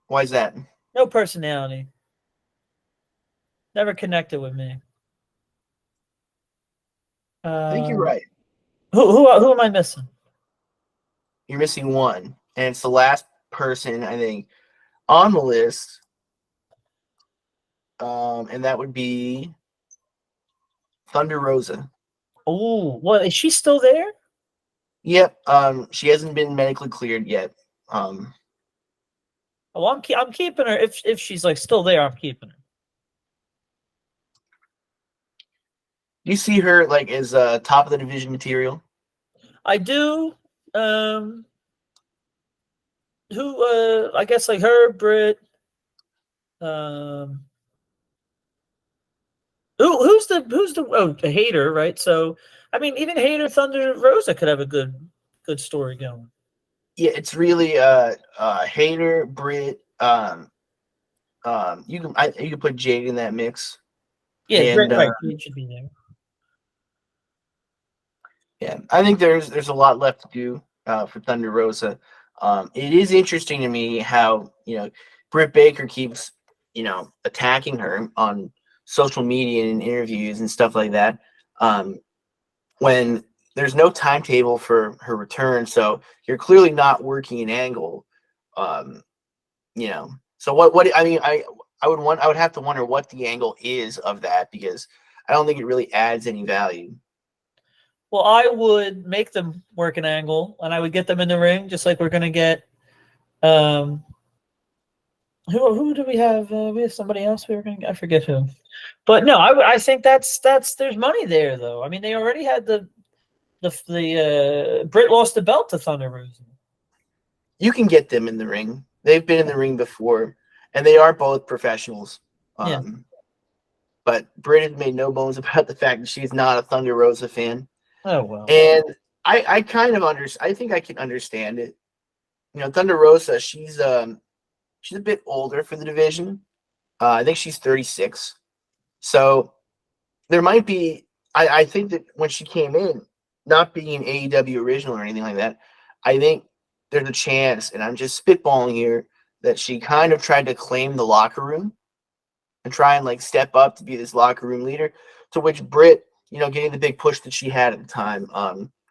Why is that? No personality. Never connected with me. I think you're right. Who am I missing? You're missing one, and it's the last person I think on the list, and that would be Thunder Rosa. Oh, what, is she still there? Yep. She hasn't been medically cleared yet. I'm keeping her. If she's like still there, I'm keeping her. You see her like as top of the division material? I do. Who? I guess like her, Britt. Who's the Hater, right? So I mean, even Hater, Thunder Rosa could have a good story going. Yeah, it's really Hater, Britt. You can put Jade in that mix. Yeah, and, right. Jade should be there. Yeah, I think there's a lot left to do for Thunder Rosa. It is interesting to me how Britt Baker keeps attacking her on social media and interviews and stuff like that. When there's no timetable for her return, so you're clearly not working an angle. So what I mean, I would have to wonder what the angle is of that, because I don't think it really adds any value. Well, I would make them work an angle, and I would get them in the ring, just like we're gonna get. Who do we have? We have somebody else. I forget who, but no, I think that's there's money there though. I mean, they already had the Britt lost the belt to Thunder Rosa. You can get them in the ring. They've been in the ring before, and they are both professionals. But Britt has made no bones about the fact that she's not a Thunder Rosa fan. Oh well. And I kind of I think I can understand it. Thunder Rosa, she's a bit older for the division. I think she's 36. So there might be I think that when she came in, not being an AEW original or anything like that, I think there's a chance, and I'm just spitballing here, that she kind of tried to claim the locker room and try and like step up to be this locker room leader, to which Britt, getting the big push that she had at the time,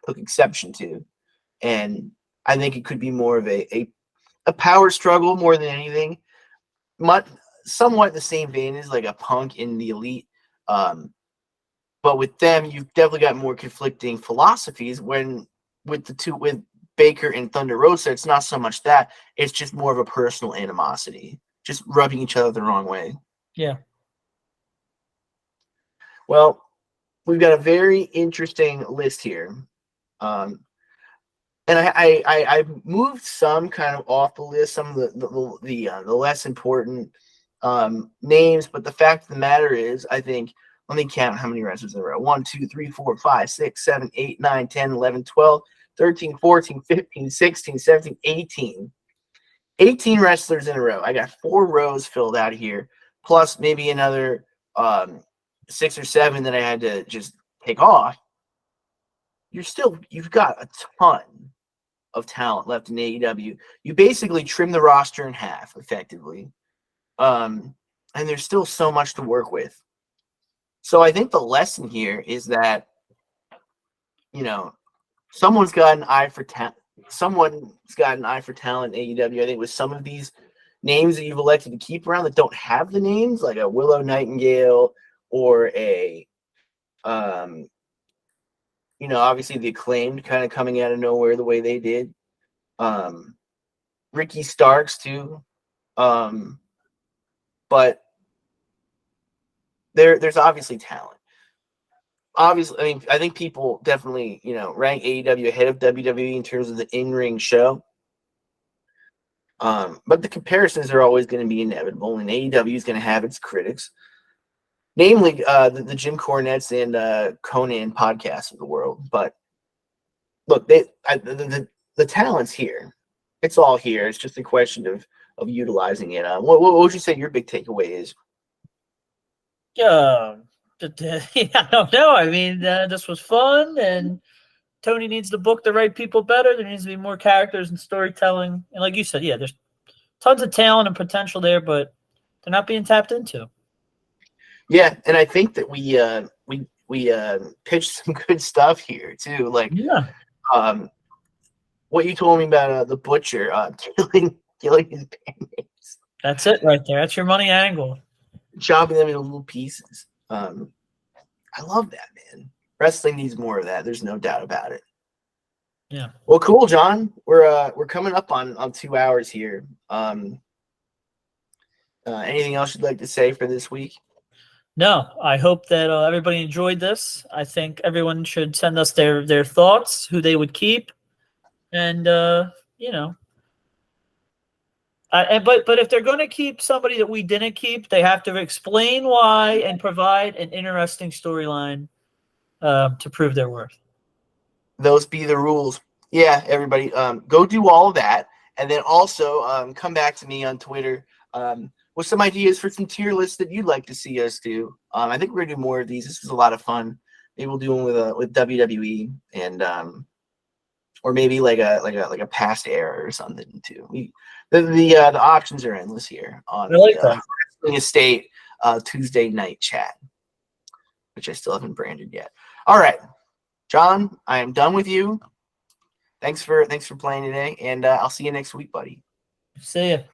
took exception to. And I think it could be more of a power struggle more than anything. Somewhat the same vein as like a Punk in the Elite. But with them, you've definitely got more conflicting philosophies. When with Baker and Thunder Rosa, it's not so much that. It's just more of a personal animosity, just rubbing each other the wrong way. Yeah. Well, we've got a very interesting list here. And I moved some kind of off the list, some of the less important names, but the fact of the matter is, I think, let me count how many wrestlers there are. 1, 2, 3, 4, 5, 6, 7, 8, 9, 10, 11, 12, 13, 14, 15, 16, 17, 18. 18 wrestlers in a row. I got 4 rows filled out here, plus maybe another 6 or 7 that I had to just take off. You've got a ton of talent left in AEW. You basically trim the roster in half, effectively. and there's still so much to work with. So I think the lesson here is that, someone's got an eye for talent. Someone's got an eye for talent in AEW. I think with some of these names that you've elected to keep around that don't have the names, like a Willow Nightingale or a, obviously the Acclaimed kind of coming out of nowhere the way they did. Ricky Starks too. But there's obviously talent. Obviously, I mean, I think people definitely, rank AEW ahead of WWE in terms of the in-ring show. But the comparisons are always going to be inevitable, and AEW is going to have its critics, namely the Jim Cornettes and Conan podcasts of the world. But look, the talent's here. It's all here. It's just a question of utilizing it. What would you say your big takeaway is? I don't know. I mean, this was fun, and Tony needs to book the right people better. There needs to be more characters and storytelling. And like you said, yeah, there's tons of talent and potential there, but they're not being tapped into. Yeah, and I think that we pitched some good stuff here too. Like, what you told me about the butcher killing his bandmates. That's it right there. That's your money angle. Chopping them into little pieces. I love that, man. Wrestling needs more of that. There's no doubt about it. Yeah. Well, cool, John. We're coming up on 2 hours here. Anything else you'd like to say for this week? No, I hope that everybody enjoyed this. I think everyone should send us their thoughts, who they would keep, and but if they're going to keep somebody that we didn't keep, they have to explain why and provide an interesting storyline to prove their worth. Those be the rules. Yeah, everybody, go do all of that, and then also come back to me on Twitter with some ideas for some tier lists that you'd like to see us do. I think we're gonna do more of these. This was a lot of fun. Maybe we'll do one with WWE and or maybe like a past era or something too. The options are endless here on the Estate Tuesday night chat, which I still haven't branded yet. All right, John, I am done with you. Thanks for playing today, and I'll see you next week, buddy. See ya.